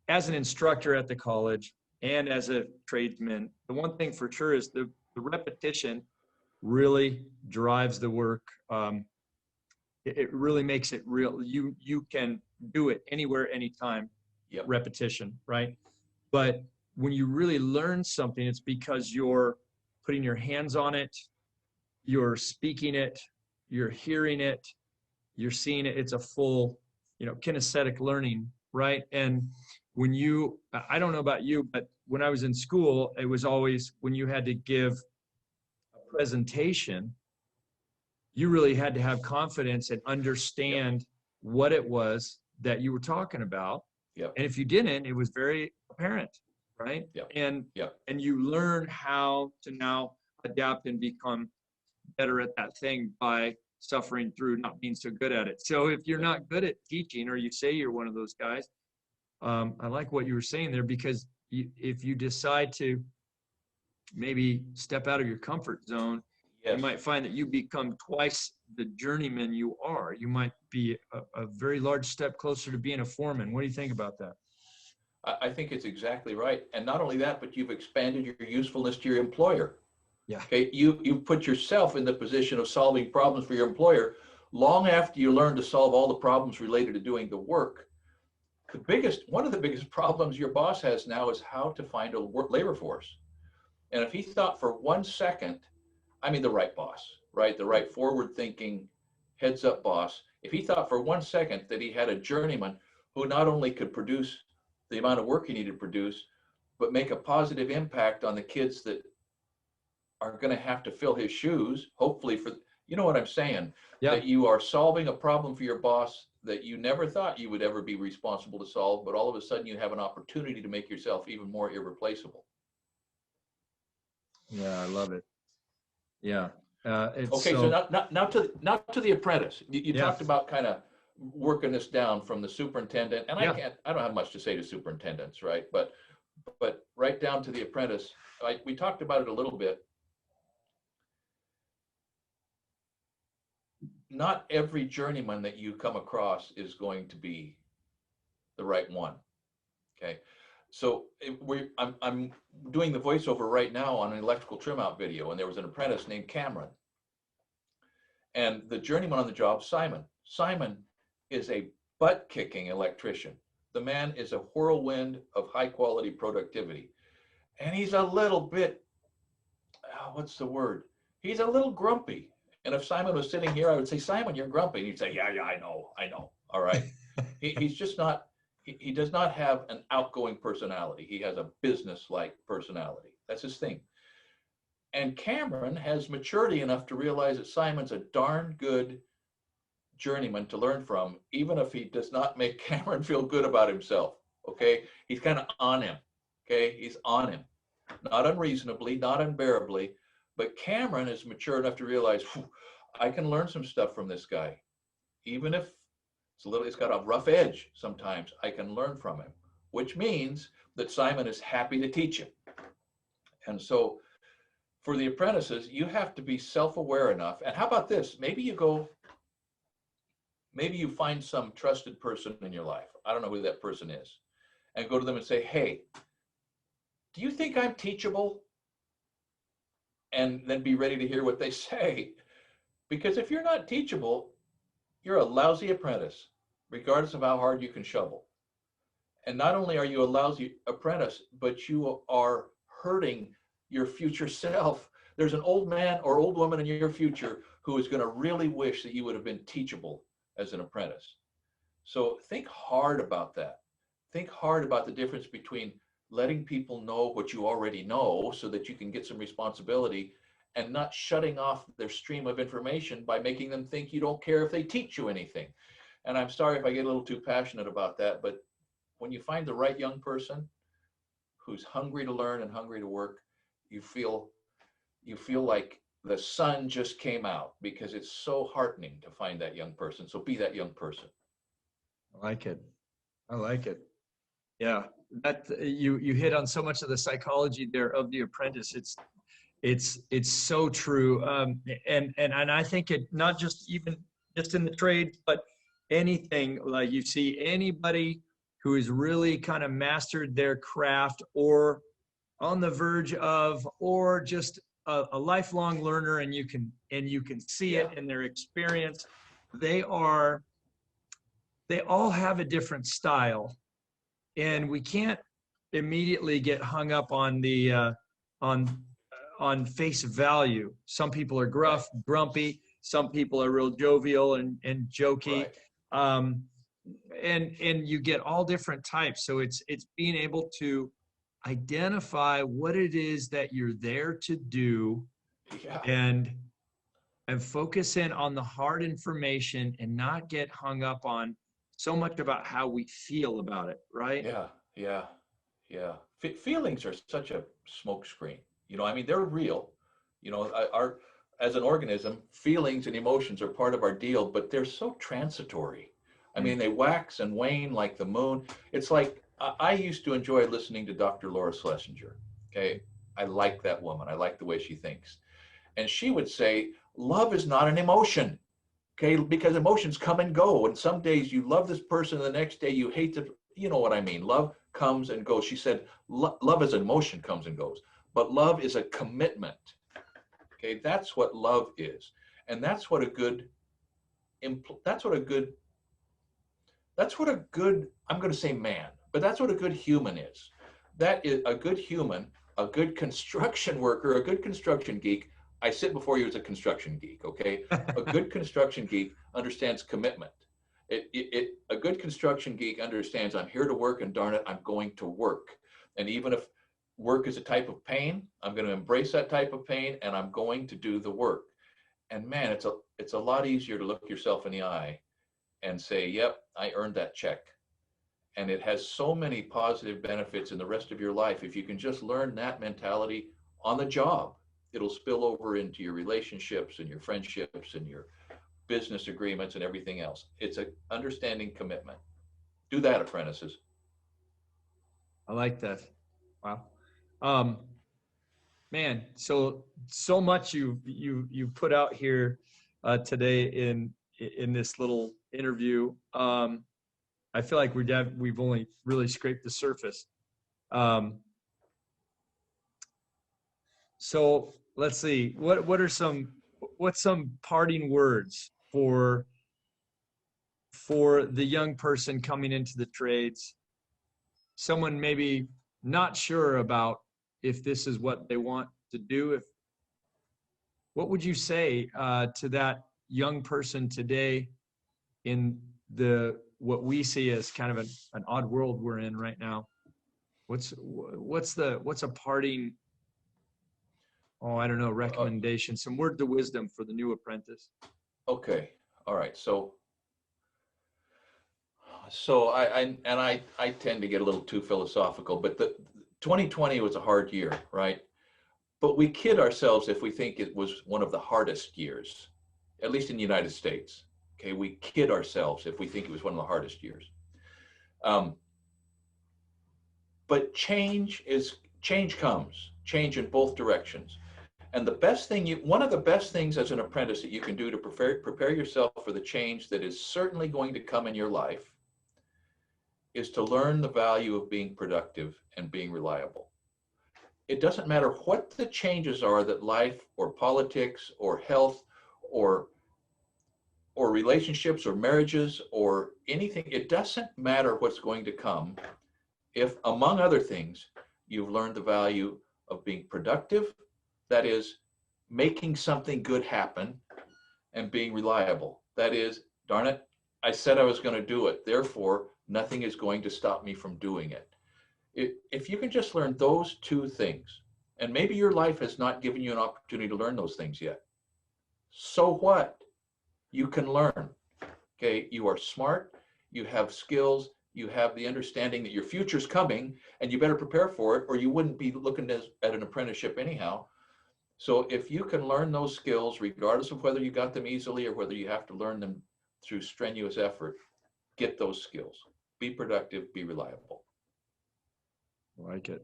an instructor at the college and as a tradesman, the one thing for sure is the repetition really drives the work. It really makes it real. You can do it anywhere, anytime. Yep. Repetition, right? But when you really learn something, it's because you're putting your hands on it, you're speaking it, you're hearing it, you're seeing it. It's a full, kinesthetic learning, right? And when I don't know about you, but when I was in school, it was always when you had to give a presentation, you really had to have confidence and understand what it was that you were talking about. Yep. And if you didn't, it was very apparent, right? Yep. And Yep. and you learn how to now adapt and become better at that thing by suffering through not being so good at it. So if you're not good at teaching, or you say you're one of those guys, I like what you were saying there, because if you decide to maybe step out of your comfort zone, Yes. you might find that you become twice the journeyman you are. You might be a very large step closer to being a foreman. What do you think about that? I think it's exactly right. And not only that, but you've expanded your usefulness to your employer. Yeah. Okay. You put yourself in the position of solving problems for your employer long after you learn to solve all the problems related to doing the work. One of the biggest problems your boss has now is how to find a labor force. And if he thought for 1 second, I mean, the right boss, right? The right forward thinking, heads up boss. If he thought for 1 second that he had a journeyman who not only could produce the amount of work he needed to produce, but make a positive impact on the kids that are going to have to fill his shoes, hopefully you know what I'm saying? Yeah. That you are solving a problem for your boss that you never thought you would ever be responsible to solve, but all of a sudden you have an opportunity to make yourself even more irreplaceable. Yeah, I love it. Yeah. Okay, so now to the apprentice. You talked about kind of working this down from the superintendent, and I don't have much to say to superintendents, right? But right down to the apprentice. We talked about it a little bit. Not every journeyman that you come across is going to be the right one. Okay, so I'm doing the voiceover right now on an electrical trim out video, and there was an apprentice named Cameron. And the journeyman on the job, Simon. Simon is a butt-kicking electrician. The man is a whirlwind of high-quality productivity. And he's a little bit, what's the word? He's a little grumpy. And if Simon was sitting here, I would say, Simon, you're grumpy. And he'd say, yeah, I know. All right. He's just not, he does not have an outgoing personality. He has a business-like personality. That's his thing. And Cameron has maturity enough to realize that Simon's a darn good journeyman to learn from, even if he does not make Cameron feel good about himself. Okay. He's kind of on him. Okay. He's on him, not unreasonably, not unbearably, but Cameron is mature enough to realize, I can learn some stuff from this guy. Even if it's got a rough edge sometimes, I can learn from him, which means that Simon is happy to teach him. And so for the apprentices, you have to be self-aware enough. And how about this? Maybe you find some trusted person in your life. I don't know who that person is. And go to them and say, hey, do you think I'm teachable? And then be ready to hear what they say. Because if you're not teachable, you're a lousy apprentice, regardless of how hard you can shovel. And not only are you a lousy apprentice, but you are hurting your future self. There's an old man or old woman in your future who is going to really wish that you would have been teachable as an apprentice. So think hard about that. Think hard about the difference between letting people know what you already know so that you can get some responsibility, and not shutting off their stream of information by making them think you don't care if they teach you anything. And I'm sorry if I get a little too passionate about that, but when you find the right young person who's hungry to learn and hungry to work, you feel like the sun just came out, because it's so heartening to find that young person. So be that young person. I like it. I like it. Yeah, that you hit on so much of the psychology there of the apprentice. It's so true. And I think it not just even just in the trade, but anything, like you see anybody who has really kind of mastered their craft or on the verge of, or just a lifelong learner, and you can see Yeah. it in their experience. They all have a different style, and we can't immediately get hung up on the on face value. Some people are gruff, grumpy. Some people are real jovial and jokey. Right. And you get all different types. So it's being able to identify what it is that you're there to do, Yeah. and focus in on the hard information and not get hung up on so much about how we feel about it, right? Yeah. Yeah. Yeah. Feelings are such a smokescreen. I mean, they're real. Our as an organism, feelings and emotions are part of our deal, but they're so transitory. I mean, they wax and wane like the moon. It's like I used to enjoy listening to Dr. Laura Schlesinger. Okay, I like that woman. I like the way she thinks, and she would say, "Love is not an emotion." Okay, because emotions come and go, and some days you love this person, and the next day you hate them. You know what I mean? Love comes and goes. She said, "Love as an emotion comes and goes, but love is a commitment." Okay, that's what love is, and that's what a good. That's what a good. That's what a good. I'm going to say man, but that's what a good human is. That is a good human, a good construction worker, a good construction geek. I sit before you as a construction geek, okay? A good construction geek understands commitment. A good construction geek understands I'm here to work, and darn it, I'm going to work. And even if work is a type of pain, I'm going to embrace that type of pain, and I'm going to do the work. And man, it's a lot easier to look yourself in the eye and say, yep, I earned that check. And it has so many positive benefits in the rest of your life. If you can just learn that mentality on the job, it'll spill over into your relationships and your friendships and your business agreements and everything else. It's a understanding commitment. Do that, apprentices. I like that. Wow. Man, so much you put out here today in this little interview. I feel like we've only really scraped the surface. So let's see. What's some parting words for the young person coming into the trades? Someone maybe not sure about if this is what they want to do. What would you say to that young person today in what we see as kind of an odd world we're in right now? What's a parting, I don't know, recommendation, some word to wisdom for the new apprentice? Okay. All right. So I tend to get a little too philosophical, but the 2020 was a hard year, right? But we kid ourselves if we think it was one of the hardest years, at least in the United States. Okay, we kid ourselves if we think it was one of the hardest years. But change comes, change in both directions. And one of the best things as an apprentice that you can do to prepare yourself for the change that is certainly going to come in your life is to learn the value of being productive and being reliable. It doesn't matter what the changes are that life or politics or health or relationships or marriages or anything, it doesn't matter what's going to come if, among other things, you've learned the value of being productive, that is, making something good happen, and being reliable. That is, darn it, I said I was going to do it, therefore, nothing is going to stop me from doing it. If you can just learn those two things, and maybe your life has not given you an opportunity to learn those things yet, so what? You can learn. Okay, you are smart, you have skills, you have the understanding that your future's coming and you better prepare for it, or you wouldn't be looking at an apprenticeship anyhow. So if you can learn those skills, regardless of whether you got them easily or whether you have to learn them through strenuous effort, get those skills. Be productive, be reliable. I like it.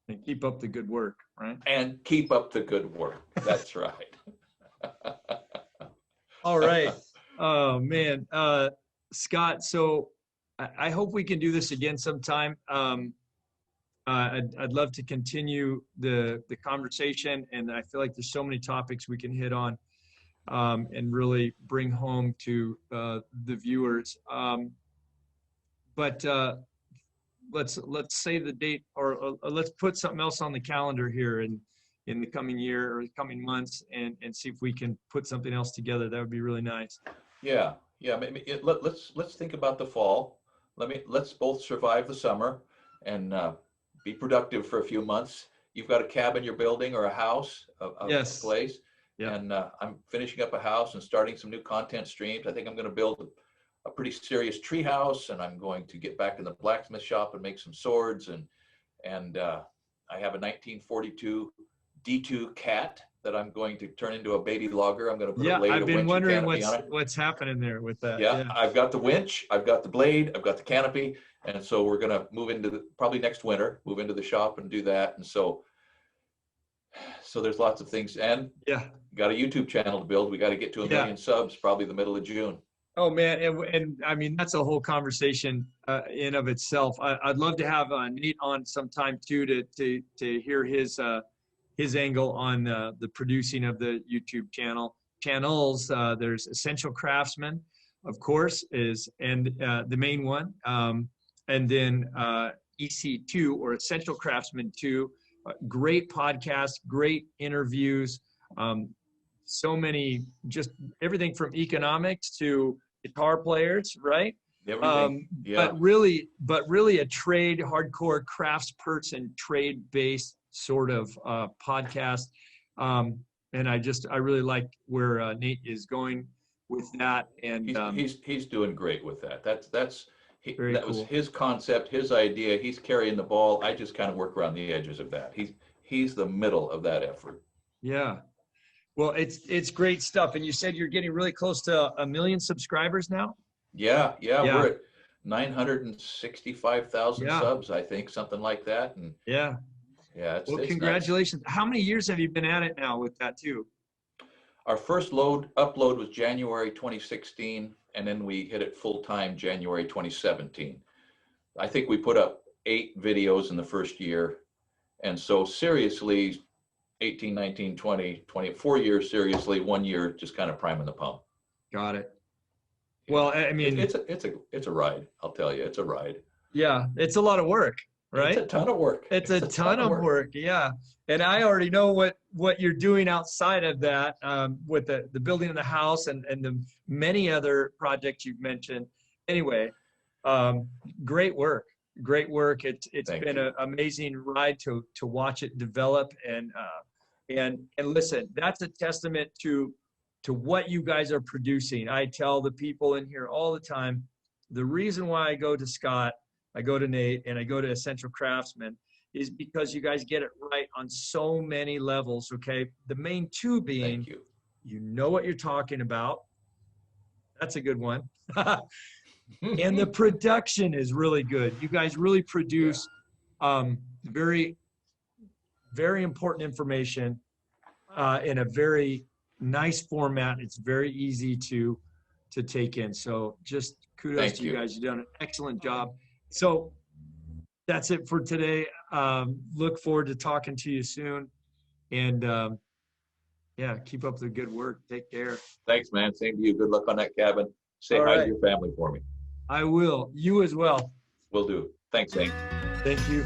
And keep up the good work, right? And keep up the good work. That's right. All right. Oh, man. Scott, so I hope we can do this again sometime. I'd love to continue the conversation, and I feel like there's so many topics we can hit on and really bring home to the viewers. But let's save the date, or let's put something else on the calendar here in the coming year or coming months, and see if we can put something else together. That would be really nice. Yeah. Maybe let's think about the fall. Let's both survive the summer and be productive for a few months. You've got a cabin you're building, or a house, Yes. a place. Yeah. And I'm finishing up a house and starting some new content streams. I think I'm going to build a pretty serious tree house, and I'm going to get back in the blacksmith shop and make some swords. And I have a 1942 D2 cat that I'm going to turn into a baby logger. I'm going to put a blade, I've a been winch, wondering and canopy on it. what's happening there with that. Yeah, I've got the winch, I've got the blade, I've got the canopy, and so we're going to move into probably next winter, move into the shop and do that. And so there's lots of things, and got a YouTube channel to build. We got to get to 1 million subs, probably the middle of June. Oh man, and I mean that's a whole conversation in of itself. I'd love to have Nate on sometime too to hear his angle on the producing of the YouTube channels. There's Essential Craftsman, of course, and the main one, and then EC2 or Essential Craftsman 2. Great podcast, great interviews. So many, just everything from economics to guitar players, right? Everything. But really a trade, hardcore craftsperson, trade-based sort of podcast. And I really like where Nate is going with that. And he's doing great with that. That cool. was his concept, his idea. He's carrying the ball. I just kind of work around the edges of that. He's the middle of that effort. Yeah. Well, it's great stuff. And you said you're getting really close to 1 million subscribers now? Yeah. We're at 965,000 subs, I think, something like that. And yeah. Well, congratulations. Nice. How many years have you been at it now with that too? Our first upload was January 2016, and then we hit it full time January 2017. I think we put up 8 videos in the first year. And so seriously, 18, 19, 20, 4 years seriously, 1 year just kind of priming the pump. Got it. Well, I mean, it's a ride. I'll tell you, it's a ride. Yeah, it's a lot of work, right? It's a ton of work. It's a ton of work. Yeah. And I already know what you're doing outside of that, with the building of the house and the many other projects you've mentioned. Anyway, great work. It's been an amazing ride to watch it develop, and listen, that's a testament to what you guys are producing. I tell the people in here all the time, the reason why I go to Scott, I go to Nate, and I go to Essential Craftsman is because you guys get it right on so many levels, okay? The main two being, you know what you're talking about. That's a good one. And the production is really good. You guys really produce very, very important information in a very nice format. It's very easy to take in. So just kudos to you guys. You've done an excellent job. So that's it for today. Look forward to talking to you soon. And keep up the good work. Take care. Thanks, man. Same to you. Good luck on that cabin. Say hi to your family for me. I will. You as well. Will do. Thanks, Zane. Thank you.